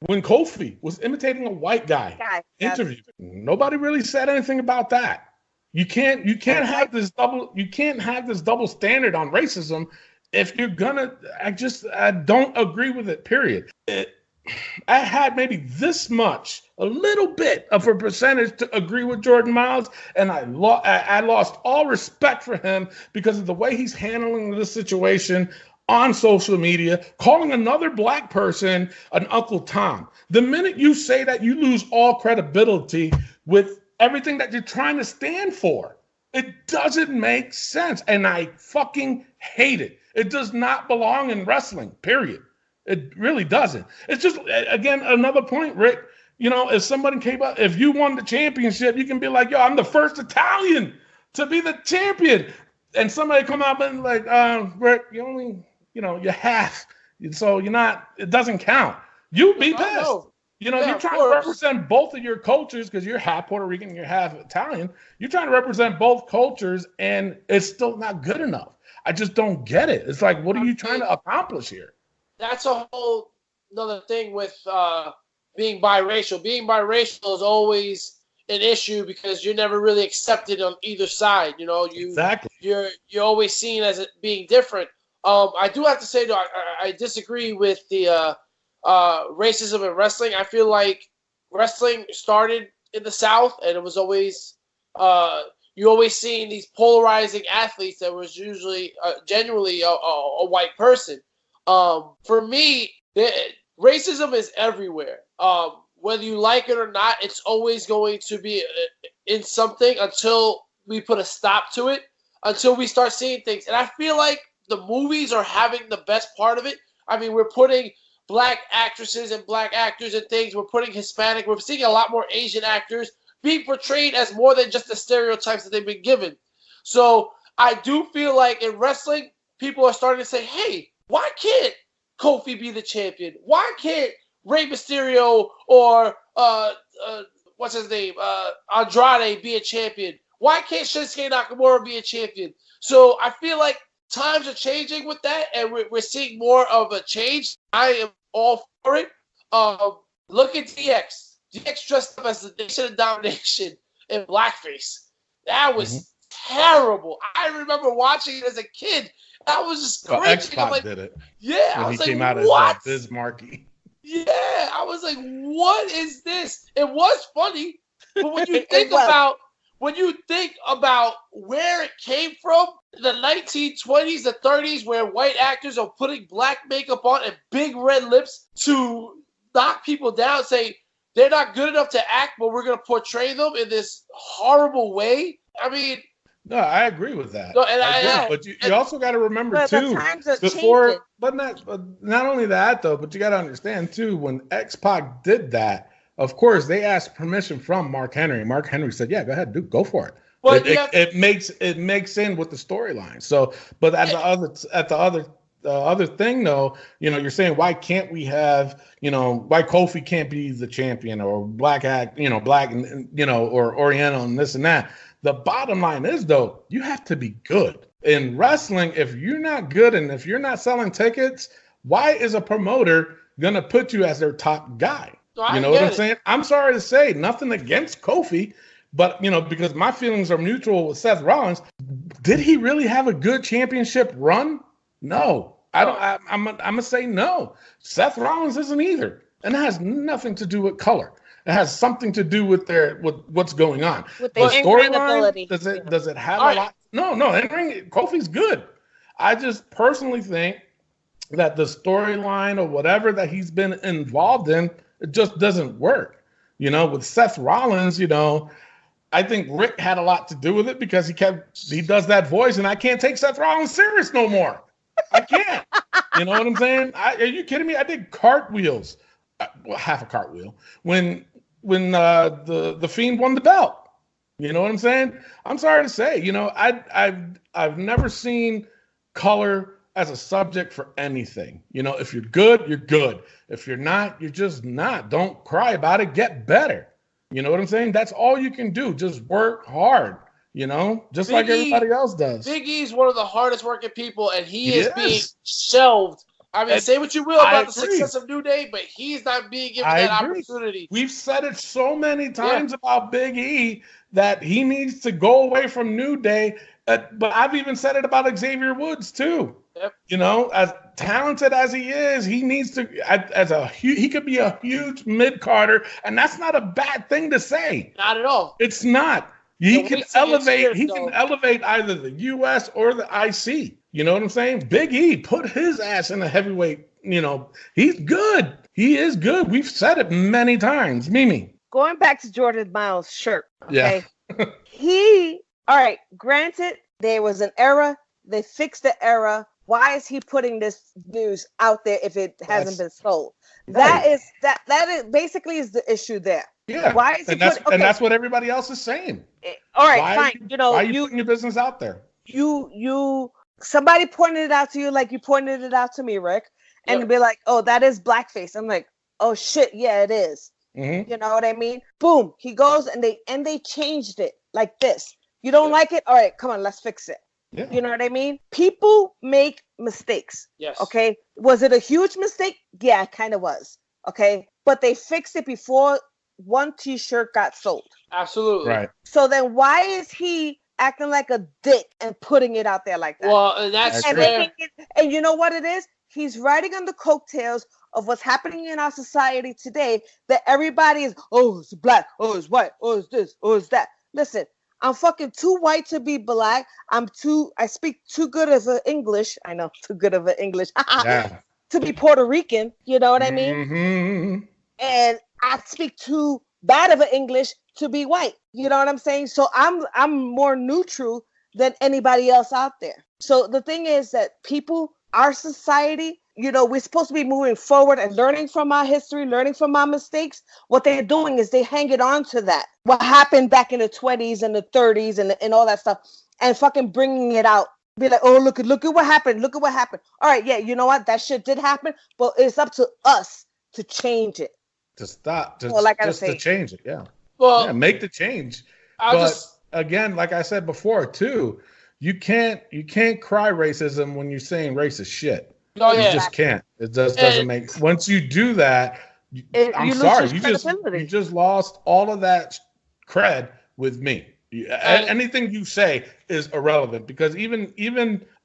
when Kofi was imitating a white guy interview? Nobody really said anything about that. You can't have this double standard on racism if you're gonna. I don't agree with it. Period. I had maybe a little bit of a percentage to agree with Jordan Myles, and I lost all respect for him because of the way he's handling this situation on social media, calling another black person an Uncle Tom. The minute you say that, you lose all credibility with everything that you're trying to stand for. It doesn't make sense, and I fucking hate it. It does not belong in wrestling, period. It really doesn't. It's just, again, another point, Rick. If somebody came up, if you won the championship, you can be like, yo, I'm the first Italian to be the champion. And somebody come up and like, Rick, you only, you're half. So you're not, it doesn't count. You be pissed. You're trying to represent both of your cultures because you're half Puerto Rican, you're half Italian. You're trying to represent both cultures, and it's still not good enough. I just don't get it. It's like, what are you trying to accomplish here? That's a whole another thing with being biracial. Being biracial is always an issue because you're never really accepted on either side. Exactly. You're always seen as it being different. I do have to say, though, I disagree with the racism in wrestling. I feel like wrestling started in the South, and it was always you always seen these polarizing athletes that was usually genuinely a white person. For me, racism is everywhere. Whether you like it or not, it's always going to be in something until we put a stop to it, until we start seeing things. And I feel like the movies are having the best part of it. I mean, we're putting black actresses and black actors and things. We're putting Hispanic. We're seeing a lot more Asian actors being portrayed as more than just the stereotypes that they've been given. So I do feel like in wrestling, people are starting to say, hey, why can't Kofi be the champion? Why can't Rey Mysterio or what's his name, Andrade be a champion? Why can't Shinsuke Nakamura be a champion? So I feel like times are changing with that, and we're seeing more of a change. I am all for it. Look at DX. DX dressed up as the Nation of Domination in blackface. That was terrible. I remember watching it as a kid. I was just cringing. X-Pac like, did it. Yeah, when I was he came like, out what? as Biz Markie. Yeah, I was like, what is this? It was funny, but when you think about where it came from, the 1920s, the 30s, where white actors are putting black makeup on and big red lips to knock people down, say they're not good enough to act, but we're going to portray them in this horrible way. I mean, no, I agree with that. No, and but you also got to remember too, changing. but not only that though, but you got to understand too, when X-Pac did that, of course they asked permission from Mark Henry. Mark Henry said, "Yeah, go ahead, go for it." But it makes in with the storyline. So, but at the other thing though, you're saying why can't we have, why Kofi can't be the champion or black and or Oriental and this and that. The bottom line is, though, you have to be good. In wrestling, if you're not good and if you're not selling tickets, why is a promoter going to put you as their top guy? You know what I'm saying? I'm sorry to say, nothing against Kofi, but, because my feelings are mutual with Seth Rollins. Did he really have a good championship run? No. I'm going to say no. Seth Rollins isn't either. And that has nothing to do with color. It has something to do with what's going on. With the storyline, does it have a lot? No. In-ring, Kofi's good. I just personally think that the storyline or whatever that he's been involved in, it just doesn't work. With Seth Rollins, I think Rick had a lot to do with it because he does that voice, and I can't take Seth Rollins serious no more. I can't. You know what I'm saying? Are you kidding me? I did cartwheels. Half a cartwheel when the Fiend won the belt. You know what I'm saying? I'm sorry to say, I've never seen color as a subject for anything. If you're good, you're good. If you're not, you're just not. Don't cry about it. Get better. You know what I'm saying? That's all you can do. Just work hard. Just like everybody else does. Big E's one of the hardest working people, and he is being shelved. I mean, say what you will about the success of New Day, but he's not being given that opportunity. We've said it so many times about Big E that he needs to go away from New Day. But I've even said it about Xavier Woods too. Yep. As talented as he is, he needs to. He could be a huge mid-carder, and that's not a bad thing to say. Not at all. It's not. He can elevate. He can elevate either the U.S. or the IC. You know what I'm saying? Big E put his ass in the heavyweight. He's good. He is good. We've said it many times. Mimi. Going back to Jordan Myles' shirt. Okay. Yeah. All right. Granted, there was an error. They fixed the error. Why is he putting this news out there if it hasn't been sold? Right. That is basically is the issue there. Yeah. Why is and that's what everybody else is saying. All right, fine. Why are you putting your business out there? Somebody pointed it out to you like you pointed it out to me, Rick, and be like, "Oh, that is blackface." I'm like, "Oh shit, yeah, it is." Mm-hmm. You know what I mean? Boom. He goes and they changed it like this. You don't like it? All right, come on, let's fix it. Yeah. You know what I mean? People make mistakes. Yes. Okay. Was it a huge mistake? Yeah, it kind of was. Okay. But they fixed it before one T-shirt got sold. Absolutely. Right. So then why is he acting like a dick and putting it out there like that? Well, that's fair. And you know what it is? He's riding on the coattails of what's happening in our society today, that everybody is, oh, it's black, oh, it's white, oh, it's this, oh, it's that. Listen, I'm fucking too white to be black. I speak too good of an English. I know, too good of an English. Yeah. to be Puerto Rican. You know what I mean? Mm-hmm. And I speak too bad of an English to be white. You know what I'm saying? So I'm more neutral than anybody else out there. So the thing is that people, our society, you know, we're supposed to be moving forward and learning from our history, learning from our mistakes. What they're doing is they hanging on to that. What happened back in the 20s and the 30s and all that stuff, and fucking bringing it out. Be like, oh, look at what happened. Look at what happened. All right, yeah, you know what? That shit did happen, but it's up to us to change it. To stop, just to change it, yeah. Well, yeah, make the change. Again, like I said before, too, you can't cry racism when you're saying racist shit. Oh, yeah. You just can't. It just doesn't make. Once you do that, I'm sorry, you just lost all of that cred with me. Anything you say is irrelevant because even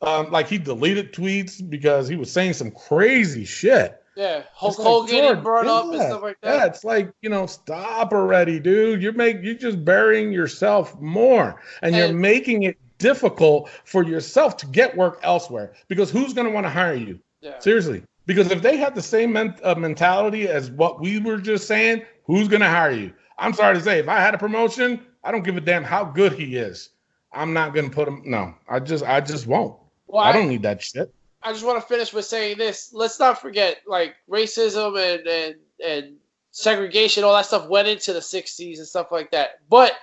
like he deleted tweets because he was saying some crazy shit. Yeah, Hulk Hogan getting brought up and stuff like that. Yeah, it's like, stop already, dude. You're just burying yourself more, and you're making it difficult for yourself to get work elsewhere because who's going to want to hire you? Yeah. Seriously, because if they had the same mentality as what we were just saying, who's going to hire you? I'm sorry to say, if I had a promotion, I don't give a damn how good he is. I'm not going to put him. No, I just won't. Well, I don't need that shit. I just want to finish with saying this. Let's not forget, like, racism and segregation, all that stuff went into the 60s and stuff like that. But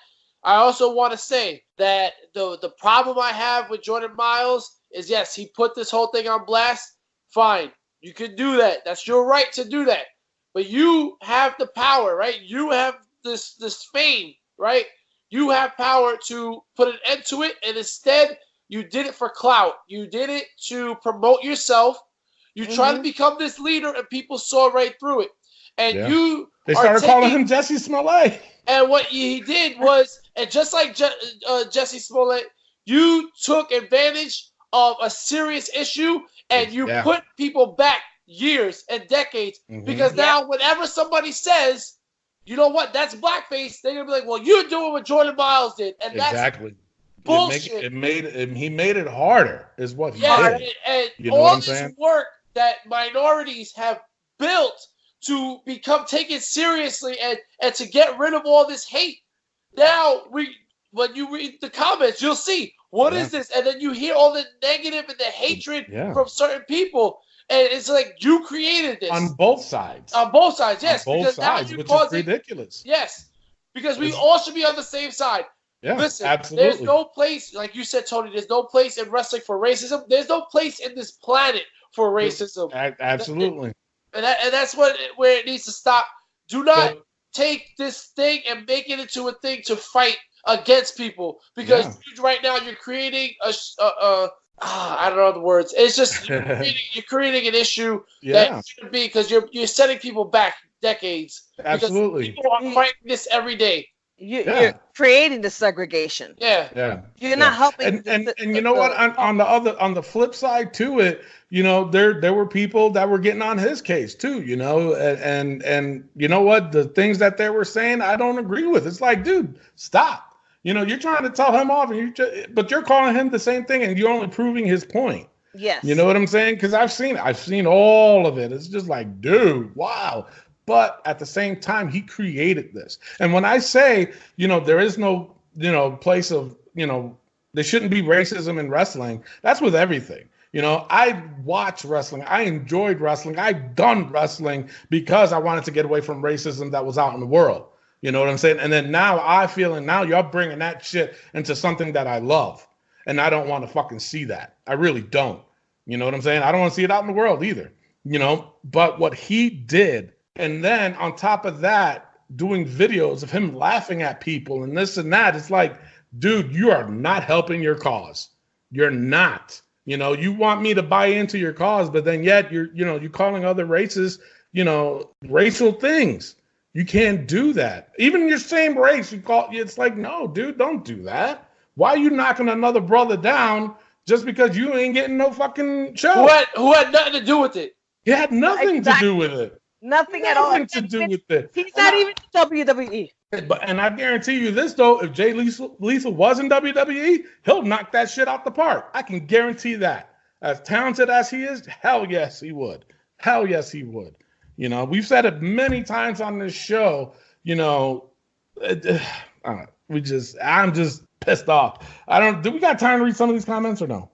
I also want to say that the problem I have with Jordan Myles is, yes, he put this whole thing on blast. Fine. You can do that. That's your right to do that. But you have the power, right? You have this fame, right? You have power to put an end to it, and instead you did it for clout. You did it to promote yourself. You tried to become this leader, and people saw right through it. And they started calling him Jesse Smollett. And what he did was, and just like Jesse Smollett, you took advantage of a serious issue, and you put people back years and decades. Because now, whenever somebody says, you know what, that's blackface, they're gonna be like, well, you're doing what Jordan Myles did, and that's bullshit. He made it harder, is what he did. And all this work that minorities have built to become taken seriously and to get rid of all this hate. Now, when you read the comments, you'll see, what is this? And then you hear all the negative and the hatred from certain people. And it's like, you created this. On both sides. On both sides, yes. On both sides, which is ridiculous. Yes. Because we all should be on the same side. Yeah, listen, absolutely. There's no place, like you said, Tony, there's no place in wrestling for racism. There's no place in this planet for racism. Absolutely. And that's where it needs to stop. Do not take this thing and make it into a thing to fight against people. Because right now you're creating I don't know the words. It's just you're creating an issue that shouldn't be, because you're setting people back decades. Absolutely. Because people are fighting this every day. You're creating the segregation. Yeah. You're not helping. And you know what? On the flip side to it, there were people that were getting on his case too. And you know what? The things that they were saying, I don't agree with. It's like, dude, stop. You're trying to tell him off, but you're calling him the same thing, and you're only proving his point. Yes. You know what I'm saying? Because I've seen all of it. It's just like, dude, wow. But at the same time, he created this. And when I say, there is no, place of, there shouldn't be racism in wrestling, that's with everything. I watch wrestling. I enjoyed wrestling. I've done wrestling because I wanted to get away from racism that was out in the world. You know what I'm saying? And then now now you're bringing that shit into something that I love. And I don't want to fucking see that. I really don't. You know what I'm saying? I don't want to see it out in the world either. But what he did, and then on top of that, doing videos of him laughing at people and this and that, it's like, dude, you are not helping your cause. You're not. You want me to buy into your cause, but then yet you're calling other races, racial things. You can't do that. Even your same race, it's like, no, dude, don't do that. Why are you knocking another brother down just because you ain't getting no fucking show? Who had nothing to do with it? He had nothing to do with it. Nothing at all. Nothing to do with it. He's not even WWE. And I guarantee you this, though, if Jay Lethal was in WWE, he'll knock that shit out the park. I can guarantee that. As talented as he is, hell yes, he would. Hell yes, he would. You know, we've said it many times on this show. You know, I'm just pissed off. Do we got time to read some of these comments or no?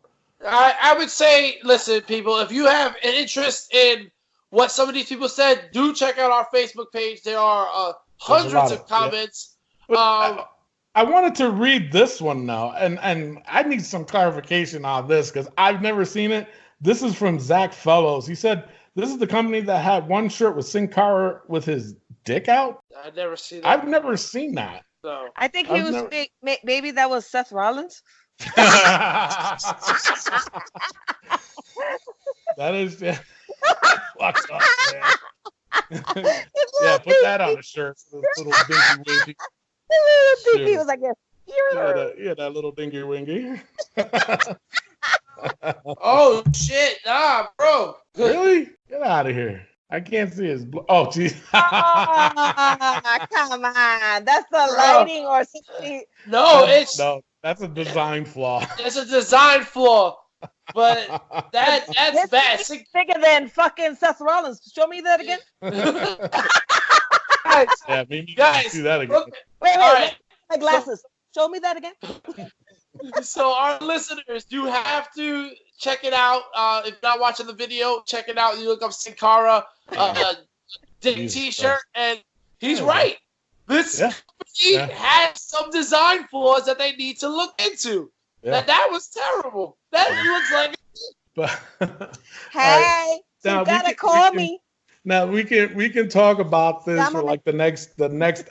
I would say, listen, people, if you have an interest in what some of these people said, do check out our Facebook page. There are hundreds of comments. Yeah. I wanted to read this one now, and I need some clarification on this because I've never seen it. This is from Zach Fellows. He said, this is the company that had one shirt with Sin Cara with his dick out? I've never seen that. I've never seen that. So. I think maybe that was Seth Rollins. That is, yeah. Fucked up, man. Yeah, put that on a shirt. Little dingy wingy. He was like, yeah, that little dingy wingy. Oh shit, nah, bro. Really? Get out of here. I can't see his. Oh, jeez. Come on. That's the lighting or something. No, that's a design flaw. It's a design flaw. But that's bad. It's bigger than fucking Seth Rollins. Show me that again. Yeah, maybe guys, do that again. Wait, right. my glasses. Show me that again. So our listeners, you have to check it out. If you're not watching the video, check it out. You look up Sin Cara dick T-shirt, and he's right. This company has some design flaws that they need to look into. Yeah. That was terrible. That looks like. But hey, you gotta call me. Now we can talk about this for like the next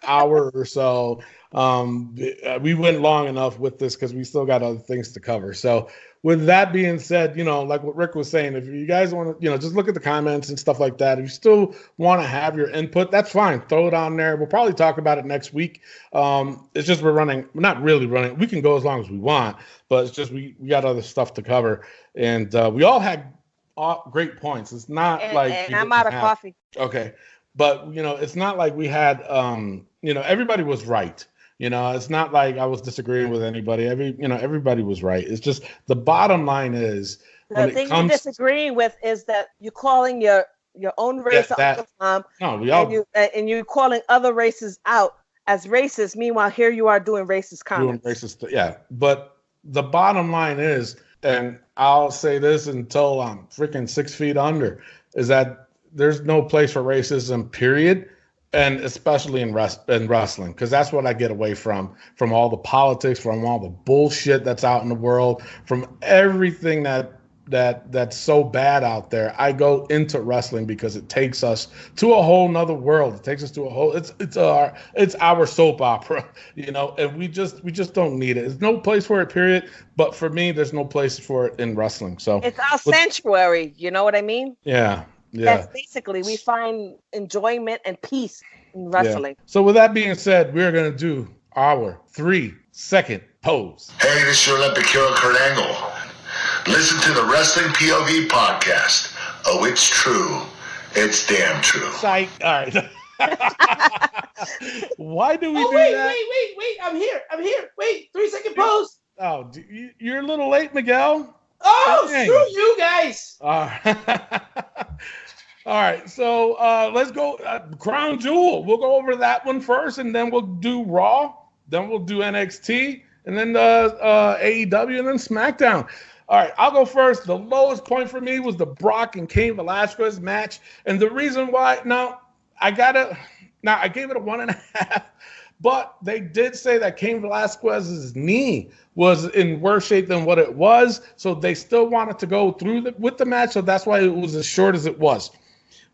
hour or so. We went long enough with this because we still got other things to cover. So with that being said, you know, like what Rick was saying, if you guys want to, you know, just look at the comments and stuff like that. If you still want to have your input, that's fine. Throw it on there. We'll probably talk about it next week. It's just we're not really running. We can go as long as we want, but it's just we got other stuff to cover. And we all had great points. It's not and I'm out of coffee. Okay. But, you know, it's not like we had, you know, everybody was right. You know, it's not like I was disagreeing with anybody. Everybody was right. It's just the bottom line is the thing you're disagreeing with is that you're calling your own race out the time. No, and you're calling other races out as racist. Meanwhile, here you are doing racist comments. But the bottom line is, and I'll say this until I'm freaking 6 feet under, is that there's no place for racism, period. And especially in wrestling, because that's what I get away from all the politics, from all the bullshit that's out in the world, from everything that's so bad out there. I go into wrestling because it takes us to a whole nother world. It takes us to a whole. It's our soap opera, you know, and we just don't need it. There's no place for it, period. But for me, there's no place for it in wrestling. So it's our sanctuary. You know what I mean? Yeah. Yeah. That's basically, we find enjoyment and peace in wrestling. Yeah. So with that being said, we're going to do our 3-second pose. Hey, this is your Olympic hero, Kurt Angle. Listen to the Wrestling POV podcast. Oh, it's true. It's damn true. Psych. All right. Why do we do that? Wait. I'm here. Wait, 3-second pose. Oh, you're a little late, Miguel. Oh, dang. Screw you guys. All right, so let's go Crown Jewel. We'll go over that one first, and then we'll do Raw, then we'll do NXT, and then AEW, and then SmackDown. All right, I'll go first. The lowest point for me was the Brock and Cain Velasquez match, and the reason why, I gave it a 1.5, but they did say that Cain Velasquez's knee was in worse shape than what it was, so they still wanted to go through with the match, so that's why it was as short as it was.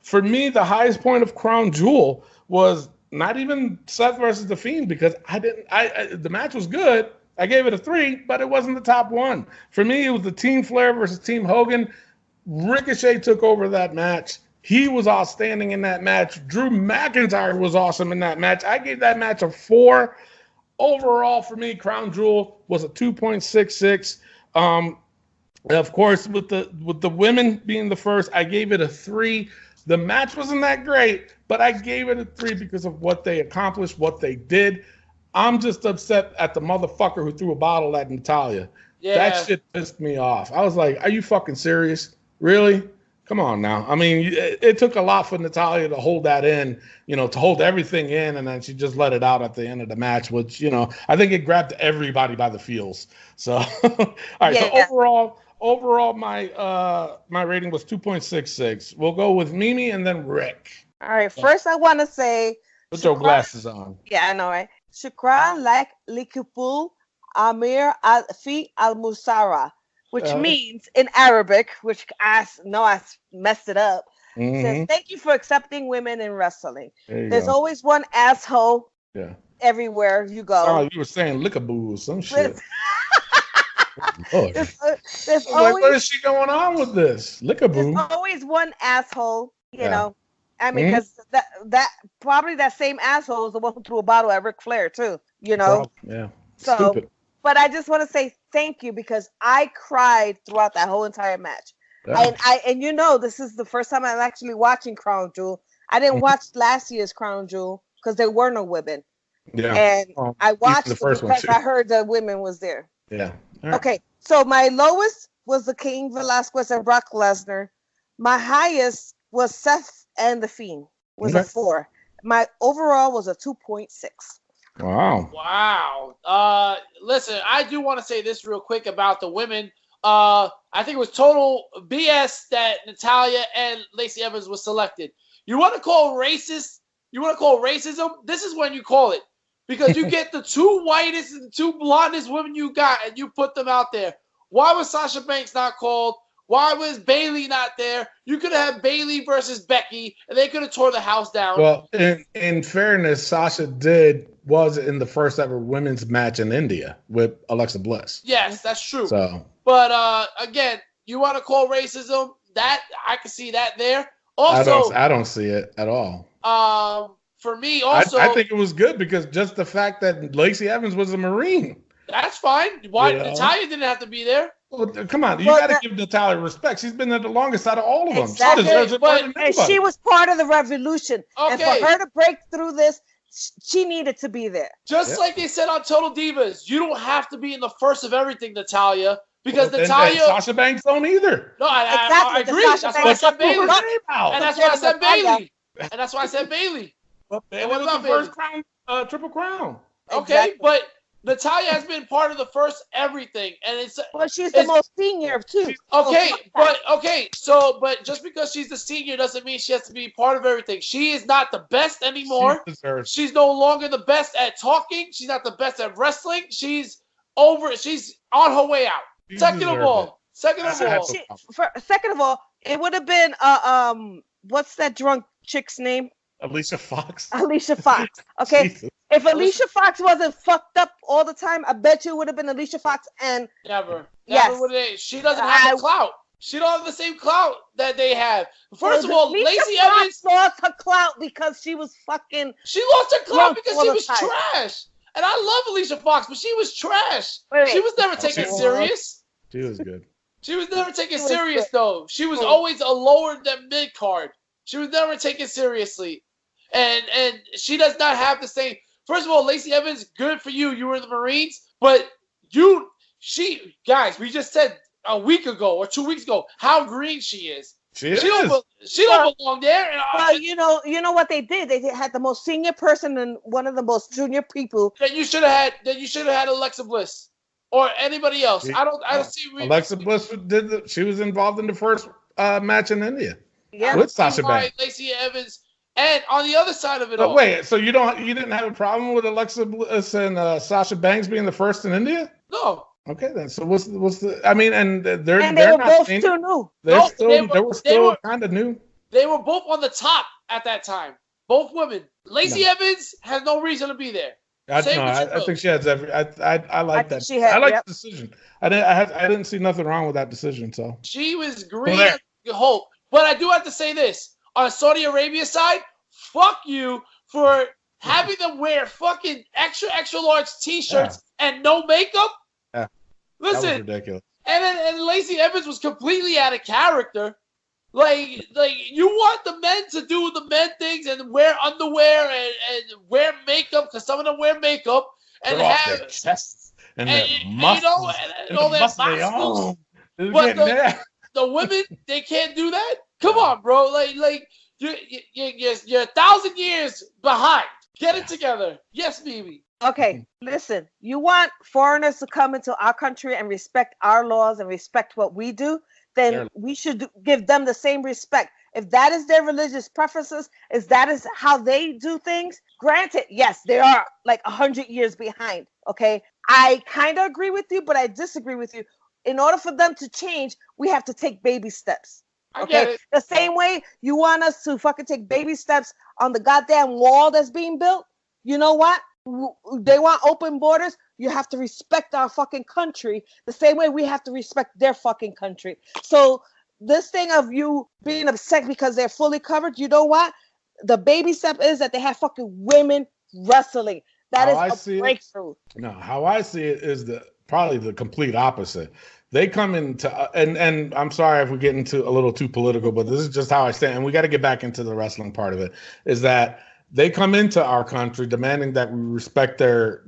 For me, the highest point of Crown Jewel was not even Seth versus The Fiend, because the match was good. I gave it a 3, but it wasn't the top one. For me, it was the Team Flair versus Team Hogan. Ricochet took over that match. He was outstanding in that match. Drew McIntyre was awesome in that match. I gave that match a 4. Overall, for me, Crown Jewel was a 2.66. Of course, with the women being the first, I gave it a 3. The match wasn't that great, but I gave it a 3 because of what they accomplished, what they did. I'm just upset at the motherfucker who threw a bottle at Natalya. Yeah. That shit pissed me off. I was like, are you fucking serious? Really? Come on now. I mean, it took a lot for Natalya to hold that in, to hold everything in, and then she just let it out at the end of the match, which, I think it grabbed everybody by the feels. So, all right. Yeah. So overall, my rating was 2.66. We'll go with Mimi and then Rick. All right. First, I want to say. Put your glasses on. Yeah, I know, right? Shukran lak likupul Amir al-Fi al-Musara, which means in Arabic, which I know I messed it up, says, thank you for accepting women in wrestling. There's always one asshole everywhere you go. Oh, you were saying lickaboo or some shit. There's always, what is she going on with this? Lickaboo. There's always one asshole, know. I mean, because that probably that same asshole is the one who threw a bottle at Ric Flair too, Yeah. So, stupid. But I just want to say thank you because I cried throughout that whole entire match. Yeah. And this is the first time I'm actually watching Crown Jewel. I didn't watch last year's Crown Jewel because there were no women. Yeah. And I watched it because I heard the women was there. Yeah. Right. Okay. So my lowest was the King Velasquez and Brock Lesnar. My highest was Seth and The Fiend was a 4. My overall was a 2.6. Wow. Listen, I do want to say this real quick about the women. I think it was total BS that Natalya and Lacey Evans was selected. You want to call racist? You want to call racism? This is when you call it. Because you get the two whitest and the two blondest women you got and you put them out there. Why was Sasha Banks not called? Why was Bayley not there? You could have had Bayley versus Becky, and they could have tore the house down. Well, in fairness, Sasha was in the first ever women's match in India with Alexa Bliss. Yes, that's true. So, but again, you want to call racism? That I can see that there. Also, I don't see it at all. For me, also, I think it was good because just the fact that Lacey Evans was a Marine. That's fine. Why Natalya didn't have to be there? Well, come on, you got to give Natalya respect. She's been there the longest out of all of them. Exactly. And she was part of the revolution. Okay. And for her to break through this, she needed to be there. Just like they said on Total Divas, you don't have to be in the first of everything, Natalya, because Natalya. And Sasha Banks don't either. No, I agree. That's why I said Bayley. And that's why I said Bayley. And that's why I said Bayley. And what about the first crown, Triple Crown? Okay, but Natalya has been part of the first everything, and she's the most senior too. Okay, but just because she's the senior doesn't mean she has to be part of everything. She is not the best anymore. She's no longer the best at talking. She's not the best at wrestling. She's on her way out. Second of all, it would have been what's that drunk chick's name? Alicia Fox. Okay. Jesus. If Alicia Fox wasn't fucked up all the time, I bet you it would have been Alicia Fox and never would have. She doesn't have the clout. She don't have the same clout that they have. First of all, Lacey Evans lost her clout because she was fucking. She lost her clout because she was trash. And I love Alicia Fox, but she was trash. She was never taken serious. She was good. She was never taken serious though. She was always a lower than mid card. She was never taken seriously. And she does not have the same. First of all, Lacey Evans, good for you. You were in the Marines, but guys, we just said a week ago or 2 weeks ago how green she is. She don't belong there. Well, you know what they did? They had the most senior person and one of the most junior people. Then you should have had Alexa Bliss or anybody else. I don't see. Alexa Bliss she was involved in the first match in India. Yeah, with Sasha Banks. Lacey Evans. And on the other side of it all. Wait, so you didn't have a problem with Alexa Bliss and Sasha Banks being the first in India? No. Okay, then. So what's the? I mean, and they were both still new. They were still kind of new. They were both on the top at that time. Both women. Lacey Evans has no reason to be there. I think she has every. I like that. I like the decision. I didn't see nothing wrong with that decision. So she was green as hope. But I do have to say this. On Saudi Arabia side, fuck you for having them wear fucking extra large T-shirts and no makeup. Yeah, listen, that was ridiculous. And Lacey Evans was completely out of character. Like you want the men to do the men things and wear underwear and wear makeup because some of them wear makeup and have their chests and their muscles and all their muscles. But the women, they can't do that. Come on, bro. Like you're 1,000 years behind. Get it together. Yes, Mimi. Okay, listen. You want foreigners to come into our country and respect our laws and respect what we do, then we should give them the same respect. If that is their religious preferences, if that is how they do things, granted, yes, they are like 100 years behind. Okay, I kind of agree with you, but I disagree with you. In order for them to change, we have to take baby steps. Okay, the same way you want us to fucking take baby steps on the goddamn wall that's being built. You know what? They want open borders. You have to respect our fucking country the same way we have to respect their fucking country. So this thing of you being upset because they're fully covered, you know what? The baby step is that they have fucking women wrestling. That is a breakthrough. No, how I see it is probably the complete opposite. They come into, and I'm sorry if we get into a little too political, but this is just how I stand. And we got to get back into the wrestling part of it, is that they come into our country demanding that we respect their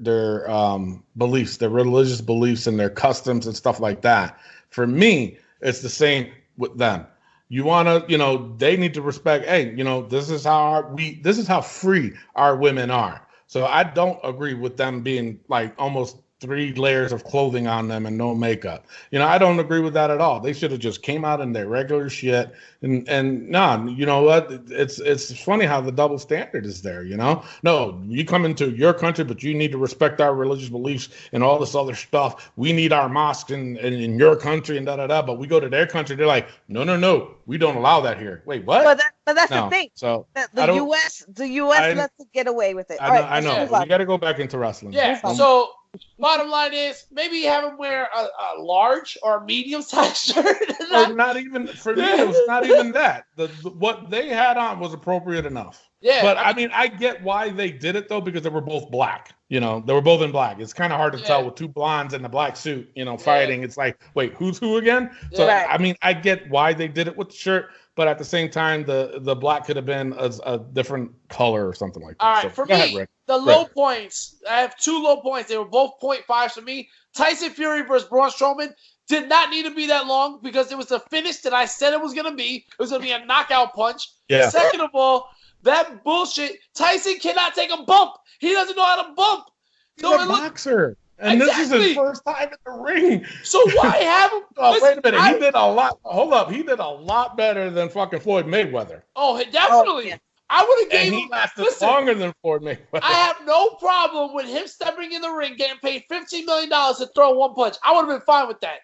beliefs, their religious beliefs and their customs and stuff like that. For me, it's the same with them. You want to, they need to respect, hey, this is how free our women are. So I don't agree with them being like almost 3 layers of clothing on them and no makeup. I don't agree with that at all. They should have just came out in their regular shit. And nah, you know what? It's funny how the double standard is there, No, you come into your country, but you need to respect our religious beliefs and all this other stuff. We need our mosques in your country and da-da-da. But we go to their country, they're like, no, we don't allow that here. Wait, what? But that's the thing. So the U.S. lets it get get away with it. I know. We got to go back into wrestling. Yeah. So bottom line is maybe have him wear a large or a medium sized shirt. Or not even for me. It was not even that. What they had on was appropriate enough. Yeah. But I mean, I get why they did it though, because they were both black. You know, they were both in black. It's kind of hard to tell with two blondes in a black suit, you know, fighting. It's like, wait, who's who again? So I mean, I get why they did it with the shirt, but at the same time, the black could have been a different color or something like that. All right, for me, the low points. I have two low points. They were both 0.5s for me. Tyson Fury versus Braun Strowman did not need to be that long because it was the finish that I said it was going to be. It was going to be a knockout punch. Yeah. Second of all, that bullshit. Tyson cannot take a bump. He doesn't know how to bump. He's a boxer. And this is his first time in the ring. So why have him? Wait a minute. He did a lot. Hold up. He did a lot better than fucking Floyd Mayweather. Oh, definitely. Oh, yeah. I would have gave him. He lasted longer than Floyd Mayweather. I have no problem with him stepping in the ring, getting paid $15 million to throw one punch. I would have been fine with that.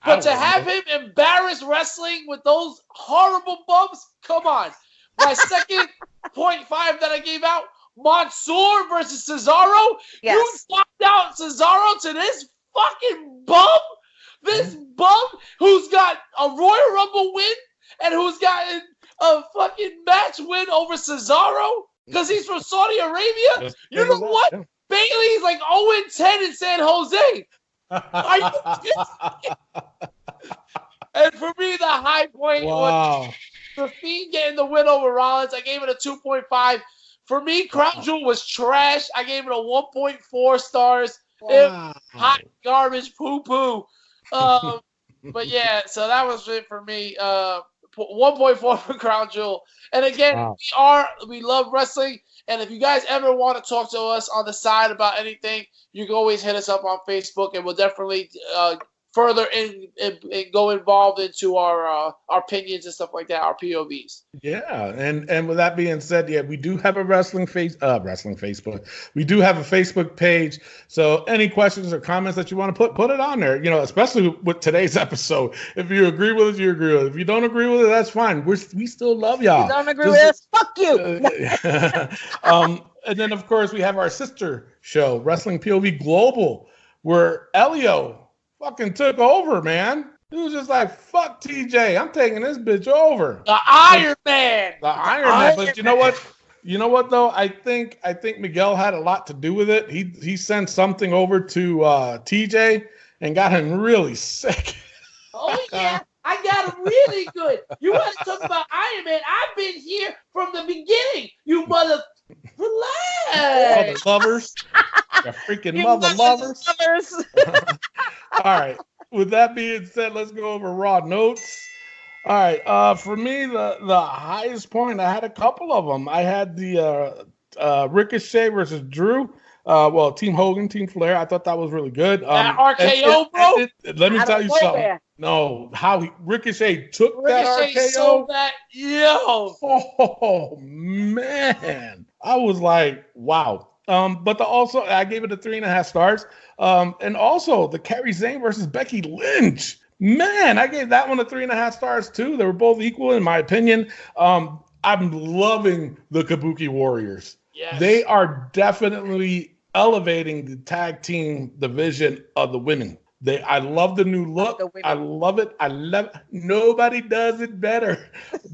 But to have him embarrass wrestling with those horrible bumps, come on. My second 0.5 that I gave out, Mansoor versus Cesaro. Yes. You swapped out Cesaro to this fucking bum? This bum who's got a Royal Rumble win and who's gotten a fucking match win over Cesaro because he's from Saudi Arabia? You know what? Yeah. Bailey's like 0-10 in San Jose. Are you And for me, the high point was the Fiend getting the win over Rollins. I gave it a 2.5. For me, Crown Jewel was trash. I gave it a 1.4 stars. Wow. Hot garbage, poo-poo. But yeah, so that was it for me. 1.4 for Crown Jewel. And again, we love wrestling. And if you guys ever want to talk to us on the side about anything, you can always hit us up on Facebook, and we'll definitely further go involved into our opinions and stuff like that, our POVs. Yeah, and with that being said, we do have a wrestling Facebook. We do have a Facebook page. So any questions or comments that you want to put it on there. You know, especially with today's episode. If you agree with it, you agree with it. If you don't agree with it, that's fine. We still love y'all. If you don't agree with us, fuck you. And then of course we have our sister show, Wrestling POV Global, where Elio fucking took over, man. He was just like, fuck TJ, I'm taking this bitch over. The Iron Man. The Iron Man. But you know what? You know what though? I think Miguel had a lot to do with it. He sent something over to TJ and got him really sick. Oh yeah. I got him really good. You want to talk about Iron Man? I've been here from the beginning. You mother relax. Mother lovers. You freaking mother lovers. All right. With that being said, let's go over Raw notes. All right. For me, the highest point, I had a couple of them. I had the Ricochet versus Drew. Well, Team Hogan, Team Flair. I thought that was really good. That RKO, bro. Let me Out tell of you something. nowhere. No, how Ricochet took that Ricochet RKO. sold that. Yo. Oh man, I was like, wow. But also I gave it a 3.5 stars. And also the Kerry Zane versus Becky Lynch. Man, I gave that one a 3.5 stars too. They were both equal in my opinion. I'm loving the Kabuki Warriors. Yes. They are definitely elevating the tag team division of the women. I love the new look. I love it. Nobody does it better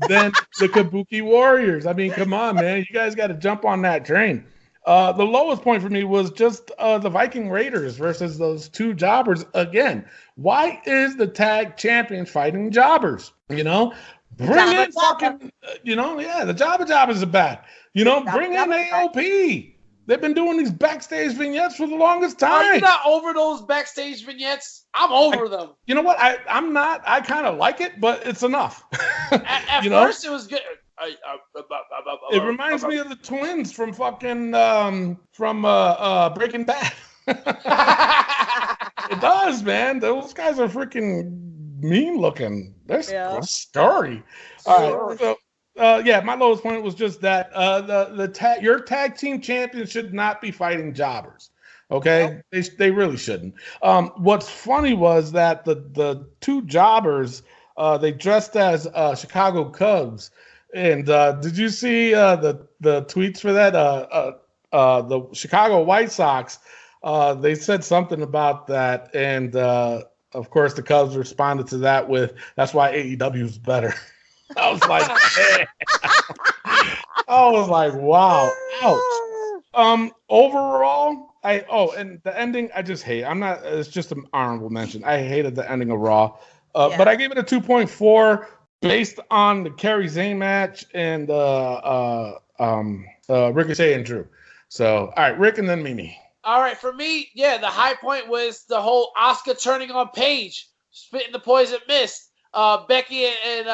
than the Kabuki Warriors. I mean, come on, man. You guys got to jump on that train. The lowest point for me was just the Viking Raiders versus those two jobbers again. Why is the tag champions fighting jobbers? You know, bring in fucking, the jobbers are bad. Bring in AOP. They've been doing these backstage vignettes for the longest time. Are you not over those backstage vignettes? I'm over them. You know what? I'm not. I kind of like it, but it's enough. At first, it was good. It reminds me of the twins from fucking Breaking Bad. It does, man. Those guys are freaking mean looking. That's scary. All right, so. My lowest point was just that your tag team champions should not be fighting jobbers. Okay, they really shouldn't. What's funny was that the two jobbers they dressed as Chicago Cubs, and did you see the tweets for that? The Chicago White Sox they said something about that, and of course the Cubs responded to that with, "That's why AEW is better." I was like, man. I was like, wow, ouch. Overall, and the ending, I just hate. It's just an honorable mention. I hated the ending of Raw, but I gave it a 2.4 based on the Kerry Zane match and Ricochet and Drew. So, all right, Rick and then Mimi. All right, for me, the high point was the whole Asuka turning on Paige, spitting the poison mist. Becky and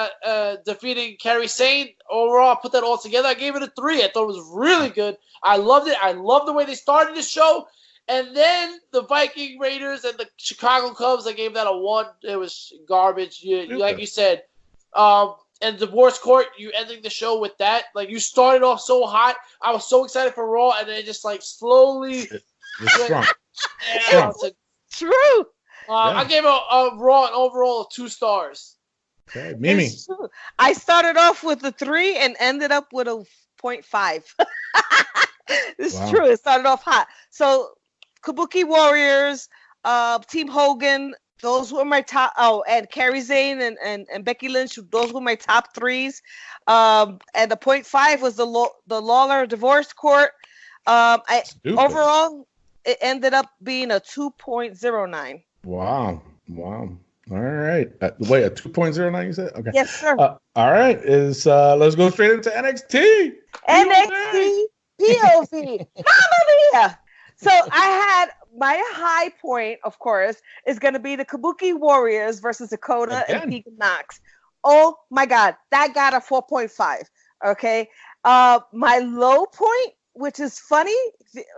defeating Kerry Sane. Overall, I put that all together. I gave it a 3. I thought it was really good. I loved it. I loved the way they started the show. And then the Viking Raiders and the Chicago Cubs, I gave that a 1. It was garbage. Like you said. And Divorce Court, you ending the show with that. Like, you started off so hot. I was so excited for Raw, and then it just, like, slowly... True. I gave a Raw an overall of 2 stars. Okay, Mimi. I started off with a 3 and ended up with a 0.5. It's true. It started off hot. So, Kabuki Warriors, Team Hogan, those were my top. Oh, and Kerry Zane and Becky Lynch, those were my top 3s. And the 0.5 was the Lawler Divorce Court. Overall, it ended up being a 2.09. Wow. All right. Wait, a 2.09 you said? Okay. Yes, sir. All right. Let's go straight into NXT. NXT POV. Mamma mia! So I had my high point, of course, is going to be the Kabuki Warriors versus Dakota and Tegan Knox. Oh my God. That got a 4.5. Okay. My low point, which is funny,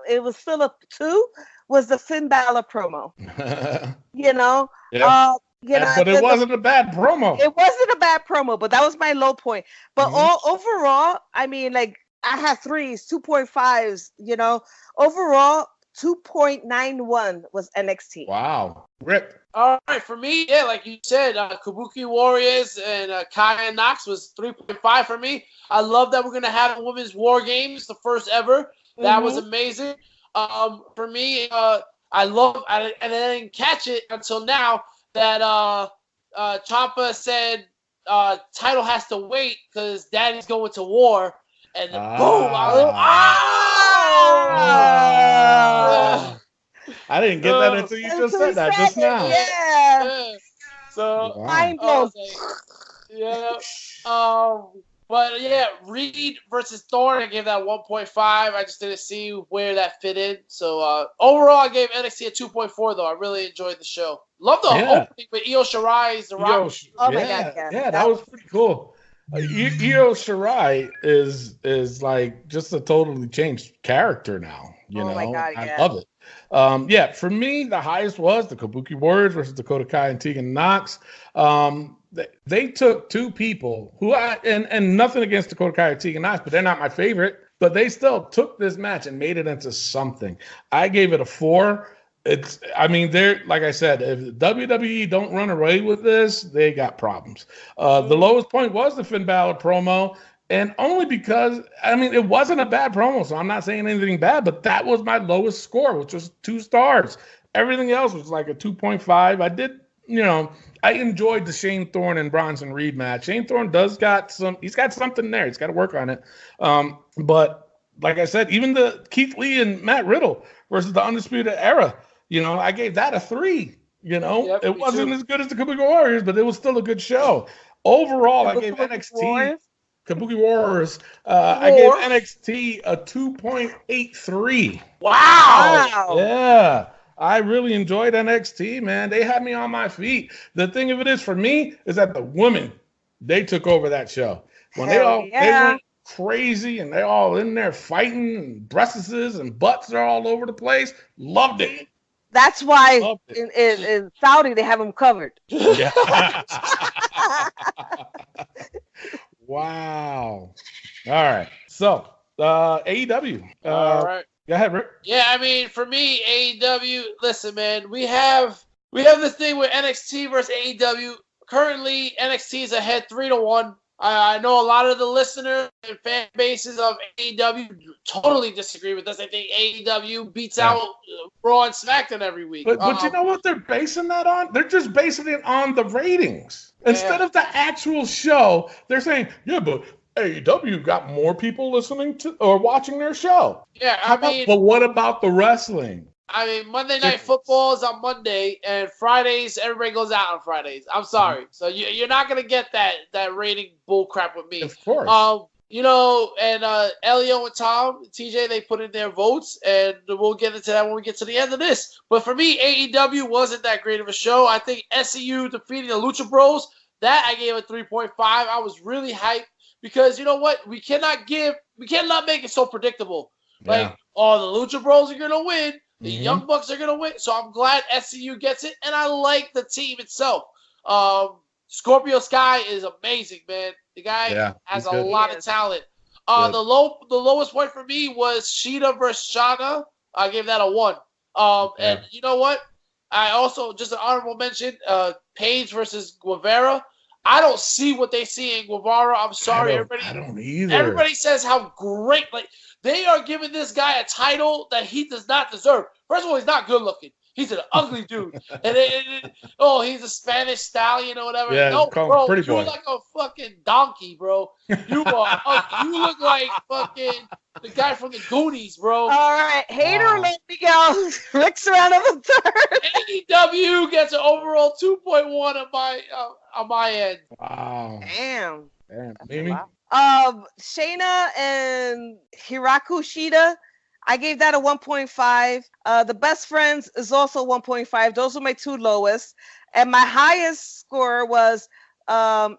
it was still a 2, was the Finn Balor promo. But it wasn't a bad promo. It wasn't a bad promo, but that was my low point. But overall, I mean, like, I had 3s, 2.5s, overall, 2.91 was NXT. Wow. Rip. All right, for me, like you said, Kabuki Warriors and Kaya and Knox was 3.5 for me. I love that we're going to have a women's war games, the first ever. That was amazing. For me, I didn't catch it until now that Ciampa said title has to wait because Daddy's going to war. And boom! I didn't get that until you just said that just now. Yeah. So mind blown. But yeah, Reed versus Thorne, I gave that 1.5. I just didn't see where that fit in. So overall, I gave NXT a 2.4. Though I really enjoyed the show. Love the opening with Io Shirai as the Rock. Oh my God! Yeah, that was pretty cool. Io Shirai is like just a totally changed character now. You know, my God, I love it. For me, the highest was the Kabuki Warriors versus Dakota Kai and Tegan Nox. They took two people who and nothing against Dakota Kai or Tegan Nox, but they're not my favorite. But they still took this match and made it into something. I gave it a 4. They're like I said, if WWE don't run away with this, they got problems. The lowest point was the Finn Balor promo, and only because it wasn't a bad promo, so I'm not saying anything bad, but that was my lowest score, which was 2 stars. Everything else was like a 2.5. I did, I enjoyed the Shane Thorne and Bronson Reed match. Shane Thorne he's got something there. He's got to work on it. But like I said, even the Keith Lee and Matt Riddle versus the Undisputed Era, I gave that a 3. Yep, it wasn't as good as the Kabuki Warriors, but it was still a good show. Overall, I gave NXT Kabuki Warriors. I gave NXT a 2.83. Wow. Yeah. I really enjoyed NXT, man. They had me on my feet. The thing of it is, for me, is that the women, they took over that show. When they went crazy and they're all in there fighting, and breasts and butts are all over the place. Loved it. That's why in Saudi they have them covered. Yeah. Wow. All right. So, AEW. All right. Go ahead, Rick. Yeah, for me, AEW, listen, man, we have this thing with NXT versus AEW. Currently, NXT is ahead 3-1. I know a lot of the listeners and fan bases of AEW totally disagree with us. I think AEW beats out Raw and SmackDown every week. But you know what they're basing that on? They're just basing it on the ratings. Instead of the actual show, they're saying, yeah, but AEW got more people listening to or watching their show. Yeah, but what about the wrestling? Monday Night Football is on Monday, and Fridays, everybody goes out on Fridays. I'm sorry. So you're not going to get that rating bullcrap with me. Of course. And Elio and Tom, TJ, they put in their votes, and we'll get into that when we get to the end of this. But for me, AEW wasn't that great of a show. I think SCU defeating the Lucha Bros, that I gave a 3.5. I was really hyped because, you know what? We cannot make it so predictable. The Lucha Bros are going to win. The Young Bucks are going to win. So I'm glad SCU gets it, and I like the team itself. Scorpio Sky is amazing, man. The guy has a lot of talent. The lowest point for me was Sheeta versus Shana. I gave that a 1. And you know what? I also, just an honorable mention, Paige versus Guevara. I don't see what they see in Guevara. I'm sorry, everybody. I don't either. Everybody says how great. They are giving this guy a title that he does not deserve. First of all, he's not good looking. He's an ugly dude. And he's a Spanish stallion or whatever. Yeah, no, bro, pretty boy. you're like a fucking donkey, bro. You look like fucking the guy from the Goonies, bro. All right, hater, let me go. Rick's round of the third. AEW gets an overall 2.1 on my end. Wow. Damn. Mimi? Shayna and Hiraku Shida, I gave that a 1.5. The Best Friends is also 1.5. Those are my 2 lowest. And my highest score was,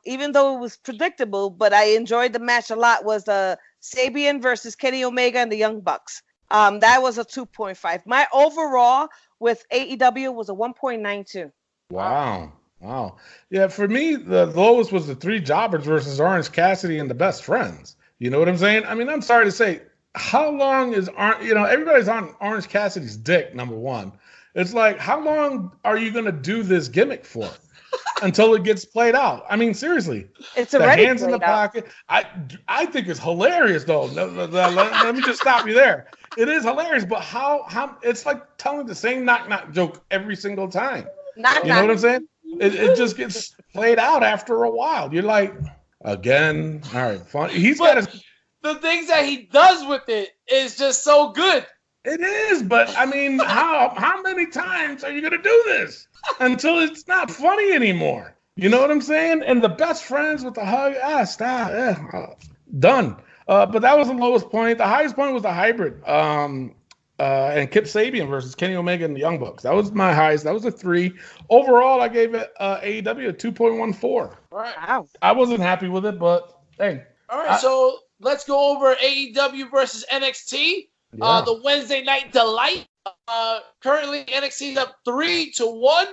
even though it was predictable, but I enjoyed the match a lot, was Sabian versus Kenny Omega and the Young Bucks. That was a 2.5. My overall with AEW was a 1.92. Wow. Yeah, for me, the lowest was the 3 Jobbers versus Orange Cassidy and the Best Friends. You know what I'm saying? I'm sorry to say, how long is everybody's on Orange Cassidy's dick, number one. It's like, how long are you going to do this gimmick for? Until it gets played out. Seriously. It's already the hands in the pocket. I think it's hilarious, though. Let me just stop you there. It is hilarious, but how it's like telling the same knock joke every single time. You know what I'm saying? It just gets played out after a while. You're like, again, all right, fun. The things that he does with it is just so good. It is, but how many times are you gonna do this until it's not funny anymore? You know what I'm saying? And the best friends with the hug. Stop. Done. But that was the lowest point. The highest point was the hybrid. And Kip Sabian versus Kenny Omega and the Young Bucks. That was my highest. That was a 3. Overall, I gave it AEW a 2.14. All right. Wow. I wasn't happy with it, but hey. All right, so let's go over AEW versus NXT. Yeah. The Wednesday Night Delight. Currently, NXT's up 3-1.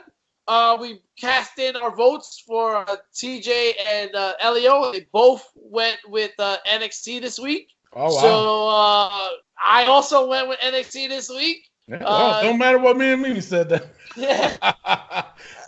We cast in our votes for TJ and Elio. They both went with NXT this week. Oh, wow. So I also went with NXT this week. Yeah, well, don't matter what me and Mimi said then. Yeah.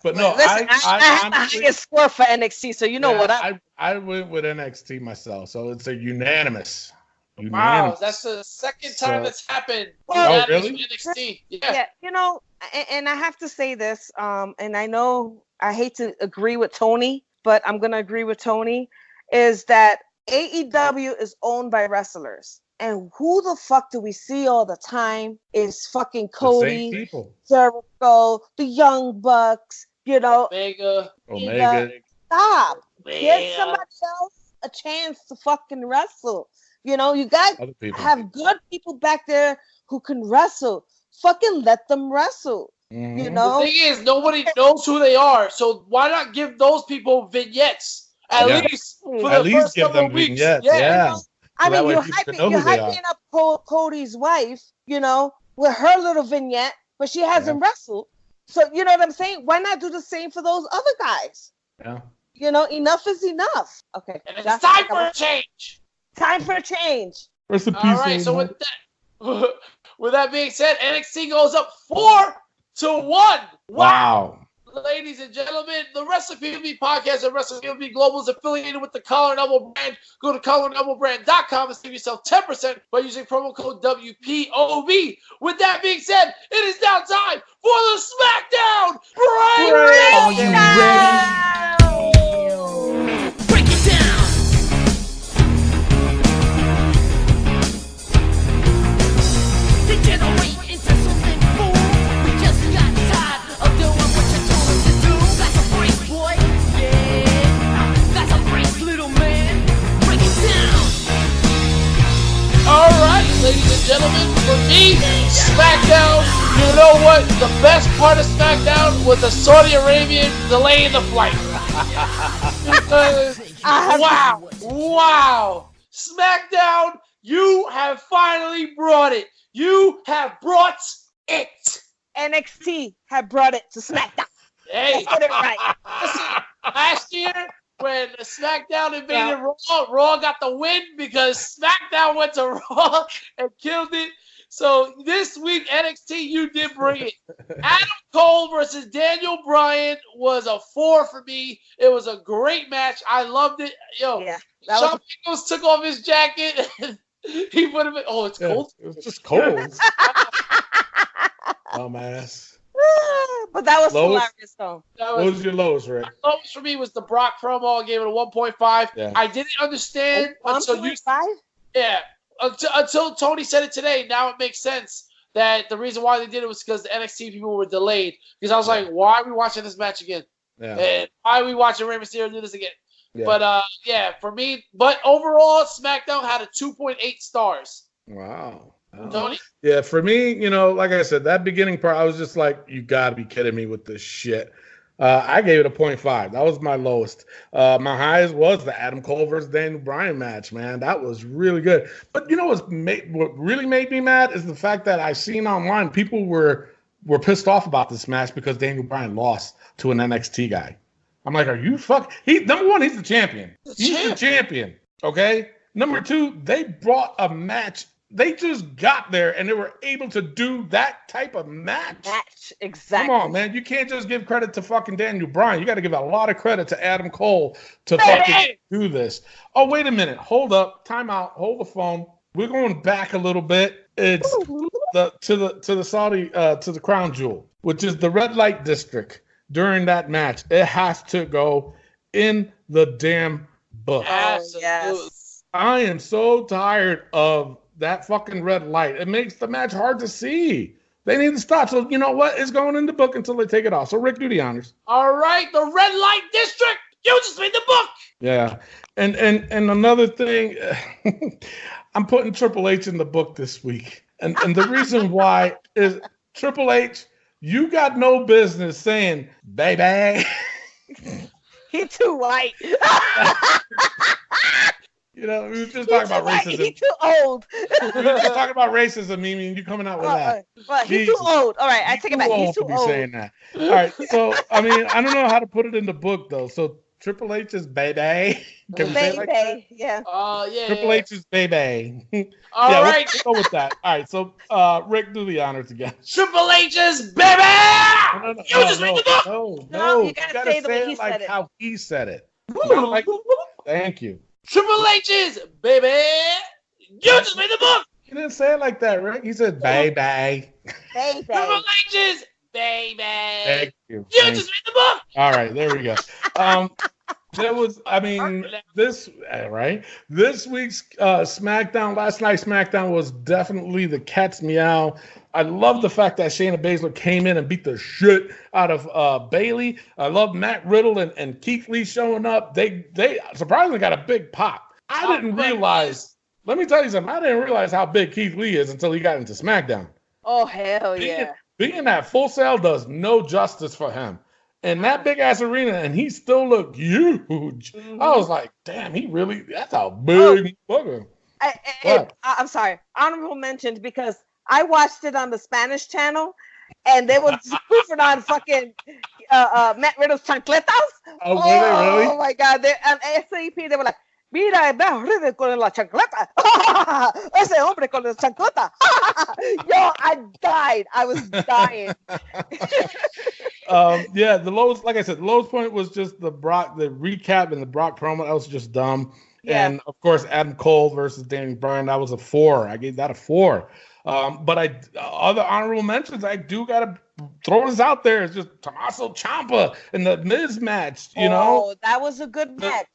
But no, Listen, I have the honestly, highest score for NXT, so you know what I went with NXT myself, so it's a unanimous. Wow, that's the second time that's happened. Oh, really? NXT. Yeah, you know, and I have to say this, and I know I hate to agree with Tony, but I'm gonna agree with Tony, is that AEW is owned by wrestlers. And who the fuck do we see all the time is fucking Cody, Jericho, the Young Bucks, you know. Omega. Stop. Omega. Give somebody else a chance to fucking wrestle. You know, you got to have good people back there who can wrestle. Fucking let them wrestle. Mm-hmm. You know? The thing is, nobody knows who they are. So why not give those people vignettes? At least for the first couple of weeks. Vignettes. Yeah. You know? I mean, you're hyping up Cody's wife, you know, with her little vignette, but she hasn't wrestled. So, you know what I'm saying? Why not do the same for those other guys? Yeah. You know, enough is enough. Okay. And it's time for a change. Time for a change. All right, so with that being said, NXT goes up 4-1. Wow. Ladies and gentlemen, the Wrestling POV podcast and Wrestling POV Global is affiliated with the Collar and Elbow brand. Go to collarandelbowbrand.com and save yourself 10% by using promo code WPOV. With that being said, it is now time for the Smackdown Breakdown. Are you ready? Break it down. Degenerate into something fool. We just got tired of doing what you told us to do. That's a break, boy. Yeah, that's a break, little man. Break it down. All right, ladies and gentlemen, for me, Smackdown, you know what? The best part of Smackdown was the Saudi Arabian delaying the flight. Wow. Smackdown, you have finally brought it. You have brought it. NXT have brought it to SmackDown. Hey, get it right. Listen, last year when SmackDown invaded Raw got the win because SmackDown went to Raw and killed it. So this week, NXT, you did bring it. Adam Cole versus Daniel Bryan was a 4 for me. It was a great match. I loved it. Shawn Michaels took off his jacket. He put him in. Oh, it's cold? It was just cold. Dumbass. But that was hilarious, though. What was your lowest, Rick? The lowest for me was the Brock promo. I gave it a 1.5. Yeah. I didn't understand until 1.5? Yeah. Until Tony said it today. Now it makes sense that the reason why they did it was because the NXT people were delayed. Because I was like, why are we watching this match again? Yeah. And why are we watching Rey Mysterio do this again? Yeah. But, for me. But overall, SmackDown had a 2.8 stars. Wow. Tony? Yeah, for me, you know, like I said, that beginning part, I was just like, you got to be kidding me with this shit. I gave it a 0.5. That was my lowest. My highest was the Adam Cole versus Daniel Bryan match, man. That was really good. But you know what really made me mad is the fact that I seen online people were pissed off about this match because Daniel Bryan lost to an NXT guy. I'm like, are you number one, he's the champion. He's the champion. Okay. Number two, they brought a match. They just got there and they were able to do that type of match. Exactly. Come on, man. You can't just give credit to fucking Daniel Bryan. You got to give a lot of credit to Adam Cole to fucking do this. Oh, wait a minute. Hold up. Time out. Hold the phone. We're going back a little bit. It's to the Saudi to the Crown Jewel, which is the red light district during that match. It has to go in the damn book. Yes. I am so tired of that fucking red light. It makes the match hard to see. They need to stop. So you know what? It's going in the book until they take it off. So Rick, do the honors. All right, the red light district. You just made the book. Yeah, and another thing, I'm putting Triple H in the book this week, and the reason why is Triple H, you got no business saying baby. He too white. You know, we were just talking about racism. He too old. We were just talking about racism, Mimi, and you coming out with that. But he's too old. All right, I take it back. He's too old. Saying that. All right, so I mean, I don't know how to put it in the book though. So Triple H's baby. Can we say it like that? Yeah. Yeah. Triple H's baby. All yeah, right. We'll go with that. All right, so Rick, do the honors again. Triple H's baby. No, You just read the book. No, you gotta say the way he like said it. how he said it. Not like, thank you. Triple H's baby. You just made the book. He didn't say it like that, Rick. He said baby. Baby. Triple H's baby. Thank you. You just made the book. All right, there we go. There was, I mean, this week's SmackDown, last night's SmackDown was definitely the cat's meow. I love the fact that Shayna Baszler came in and beat the shit out of Bayley. I love Matt Riddle and Keith Lee showing up. They surprisingly got a big pop. I didn't realize, let me tell you something, I didn't realize how big Keith Lee is until he got into SmackDown. Oh, hell yeah. Being at Full Sail does no justice for him. In that big ass arena, and he still looked huge. Mm-hmm. I was like, damn, that's a big booger. I'm sorry, honorable mentions, because I watched it on the Spanish channel, and they were spoofing on fucking Matt Riddle's chancletas. Oh, were they really? Oh my God! They on SAP, they were like, "Mira, Riddle con la chancleta. Ese hombre con la chancleta." Yo, I died. I was dying. Yeah, the lowest, like I said, the lowest point was just the recap and the Brock promo. That was just dumb. Yeah. And of course, Adam Cole versus Danny Bryan, that was a 4. I gave that a 4. But other honorable mentions, I do gotta throw this out there. It's just Tommaso Ciampa and the Miz match. You know, that was a good match.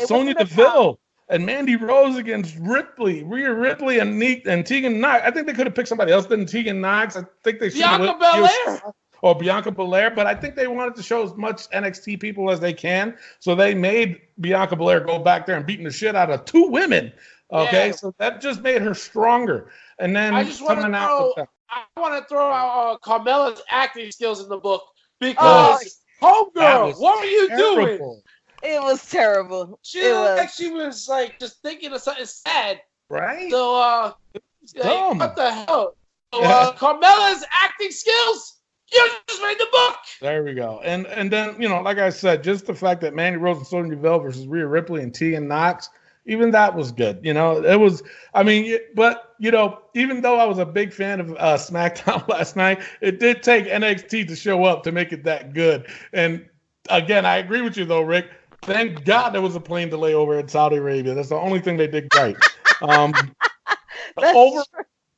Sonya Deville and Mandy Rose against Rhea Ripley and Tegan Knox. I think they could have picked somebody else than Tegan Knox. I think they should have Bianca Belair. Or Bianca Belair, but I think they wanted to show as much NXT people as they can. So they made Bianca Belair go back there and beating the shit out of 2 women. Okay, yeah. So that just made her stronger. And then I want to throw out Carmella's acting skills in the book, because homegirl, what were you doing? It was terrible. She looked like she was like just thinking of something sad. Right. So what the hell? So, Carmella's acting skills. You just read the book. There we go. And then, like I said, just the fact that Mandy Rose and Sonya Deville versus Rhea Ripley and Tegan Knox, even that was good. It was, but, even though I was a big fan of SmackDown last night, it did take NXT to show up to make it that good. And again, I agree with you though, Rick. Thank God there was a plane delay over in Saudi Arabia. That's the only thing they did right.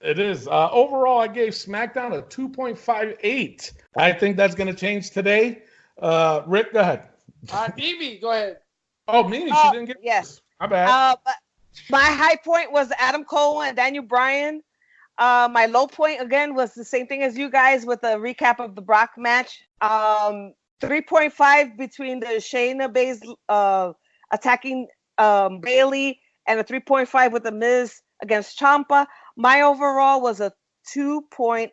It is. Overall, I gave SmackDown a 2.58. I think that's going to change today. Rick, go ahead. Mimi, go ahead. Oh, Mimi, she didn't get yes. My bad. But my high point was Adam Cole and Daniel Bryan. My low point, again, was the same thing as you guys with the recap of the Brock match. 3.5 between the Shayna Baszler attacking Bayley, and a 3.5 with the Miz against Ciampa. My overall was a 2.83.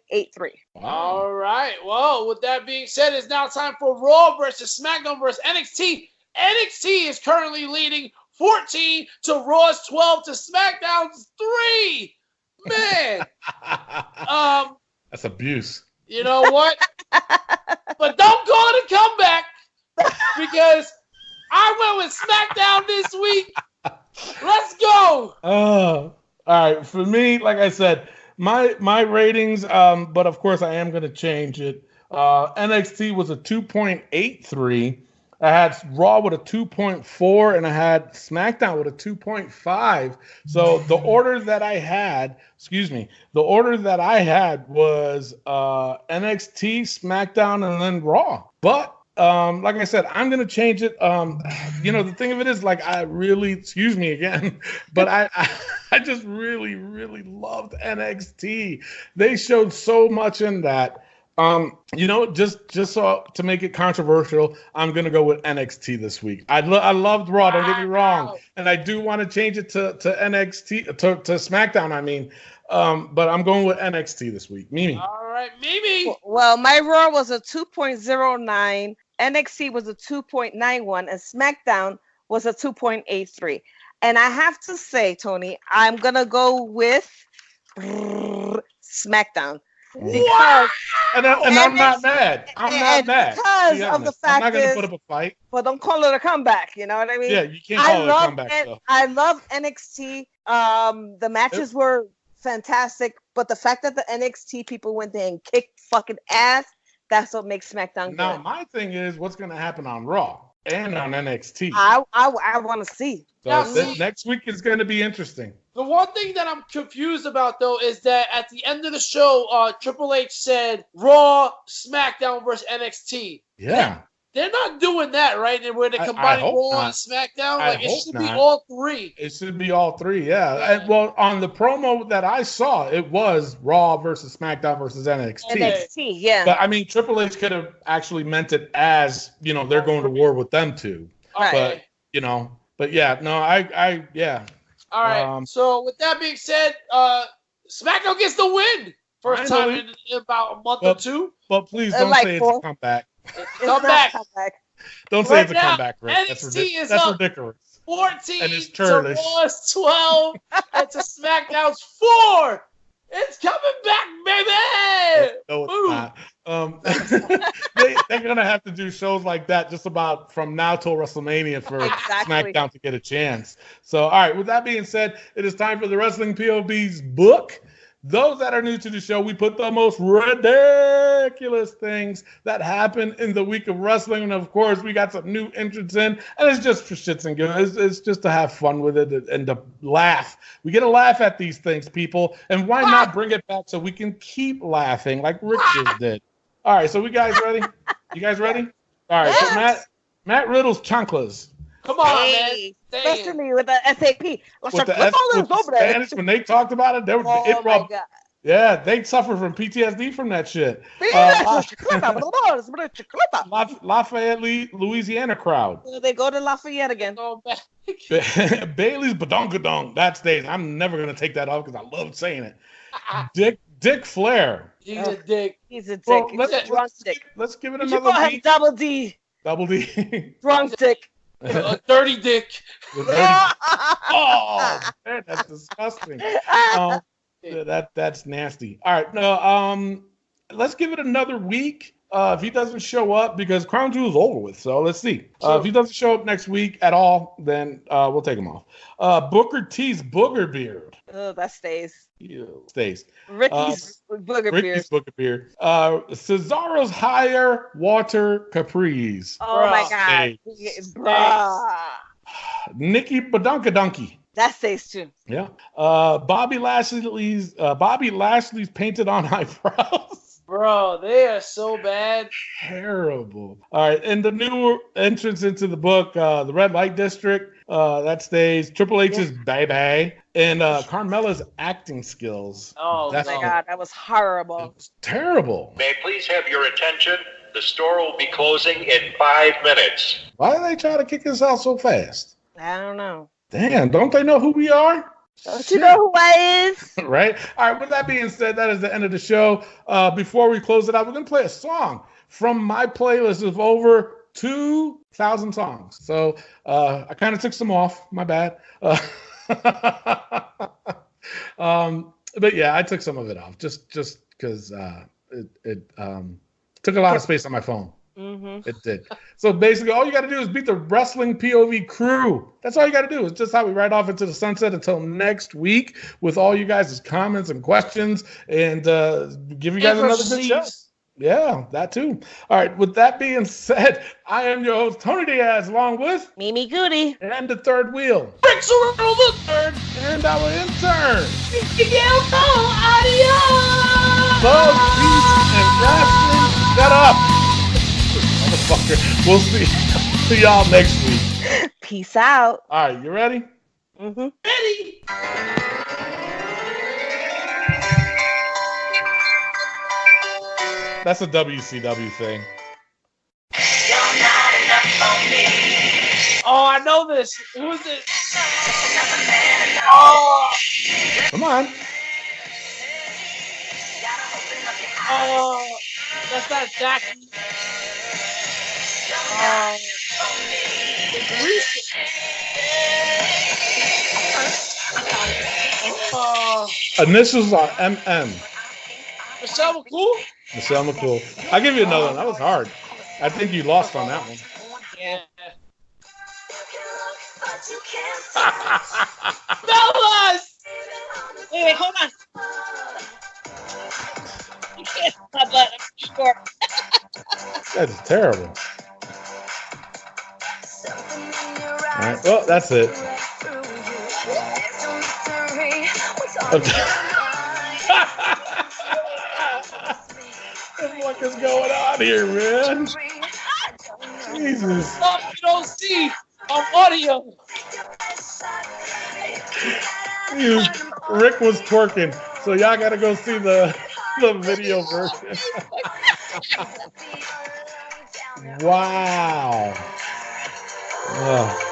All right. Well, with that being said, it's now time for Raw versus SmackDown versus NXT. NXT is currently leading 14 to Raw's 12 to SmackDown's 3. Man. That's abuse. You know what? But don't call it a comeback, because I went with SmackDown this week. Let's go. All right, for me, like I said, my ratings, but of course I am going to change it. NXT was a 2.83. I had Raw with a 2.4, and I had SmackDown with a 2.5. So the order that I had was NXT, SmackDown, and then Raw. But like I said, I'm gonna change it. The thing of it is, like, I really, excuse me again, but I just really, really loved NXT. They showed so much in that. Just so to make it controversial, I'm gonna go with NXT this week. I loved Raw. Don't get me wrong, and I do want to change it to NXT to SmackDown. I mean, but I'm going with NXT this week. Mimi. All right, Mimi. Well, my Raw was a 2.09, NXT was a 2.91, and SmackDown was a 2.83. And I have to say, Tony, I'm gonna go with SmackDown. Because and I'm not mad. I'm not mad. Because of the fact I'm not going to put up a fight. But don't call it a comeback. You know what I mean? Yeah, you can't call it a comeback. Though. I love NXT. The matches were fantastic, but the fact that the NXT people went there and kicked fucking ass, that's what makes SmackDown good. Now, my thing is, what's going to happen on Raw and on NXT? I want to see. So next week is going to be interesting. The one thing that I'm confused about, though, is that at the end of the show, Triple H said Raw, SmackDown versus NXT. Yeah. They're not doing that, right? And where they're combining Raw and SmackDown? Like, it should be all three. It should be all three, yeah. Well, on the promo that I saw, it was Raw versus SmackDown versus NXT. NXT, yeah. But, I mean, Triple H could have actually meant it as, they're going to war with them two. Right. But, but yeah, no, yeah. All right. So with that being said, SmackDown gets the win. First time in about a month or two. But please don't say it's a comeback. Come back. Don't say it's a comeback, Rick. That's ridiculous. 14 and it's to Raw's 12 and to SmackDown's 4. It's coming back, baby! No, it's not. They're going to have to do shows like that just about from now till WrestleMania for SmackDown to get a chance. So, all right, with that being said, it is time for the Wrestling POV's book. Those that are new to the show, we put the most ridiculous things that happen in the week of wrestling. And, of course, we got some new entrants in. And it's just for shits and giggles. It's just to have fun with it and to laugh. We get to laugh at these things, people. And why not bring it back so we can keep laughing like Rick just did? All right, so we guys ready? You guys ready? All right, so Matt Riddle's chanclas. Come on, man. Especially with the SAP. With the Spanish, when they talked about it, my God. Yeah, they suffer from PTSD from that shit. Lafayette, Louisiana crowd. They go to Lafayette again. Bailey's badonkadonk. That stays. I'm never going to take that off because I love saying it. Dick Flair. He's a dick. He's a dick. Well, He's a drunk dick. Let's give it You another should week. Double D. Double D. Drunk dick. A dirty dick. Oh, man, that's disgusting. That's nasty. All right, no. Let's give it another week. If he doesn't show up, because Crown Jewel is over with, so let's see. If he doesn't show up next week at all, then we'll take him off. Booker T's booger beard. Oh, that stays. Stays. Ricky's booger beard. Cesaro's higher water capris. Oh my God. Nikki Badonkadunky. That stays too. Yeah. Bobby Lashley's painted on eyebrows. Bro, they are so bad. Terrible. All right, and the new entrance into the book, the Red Light District, that stays. Triple H's baby, and Carmella's acting skills. Oh my God, that was horrible. It was terrible. May I please have your attention? The store will be closing in 5 minutes. Why do they try to kick us out so fast? I don't know. Damn, don't they know who we are? Don't you know who I is? Right? All right, with that being said, that is the end of the show. Before we close it out, we're going to play a song from my playlist of over 2,000 songs. So I kind of took some off. My bad. But yeah, I took some of it off just because it took a lot of space on my phone. Mm-hmm. It did. So basically, all you got to do is beat the Wrestling POV crew. That's all you got to do. It's just how we ride off into the sunset until next week with all you guys' comments and questions and give you guys another good show. Yeah, that too. All right, with that being said, I am your host, Tony Diaz, along with Mimi Goody. And the third wheel. Rick Serrano the third. And our intern. Miguel Adios. Love, peace, and wrestling. Shut up. Motherfucker. We'll see y'all next week. Peace out. All right, you ready? Mm-hmm. Ready? That's a WCW thing. Oh, I know this. Who is it? Oh, Come on. oh, that's not Jackie. It's recent. Initials are MM. Michelle McCool? Michelle McCool. I'll give you another one. That was hard. I think you lost on that one. Yeah. Fellas! Wait, hold on. You can't my butt. I'm short. That's terrible. All right. Well, that's it. Okay. What is going on here, man? Jesus. Oh, you don't see on audio. Rick was twerking, so y'all gotta go see the video version. Wow. Oh.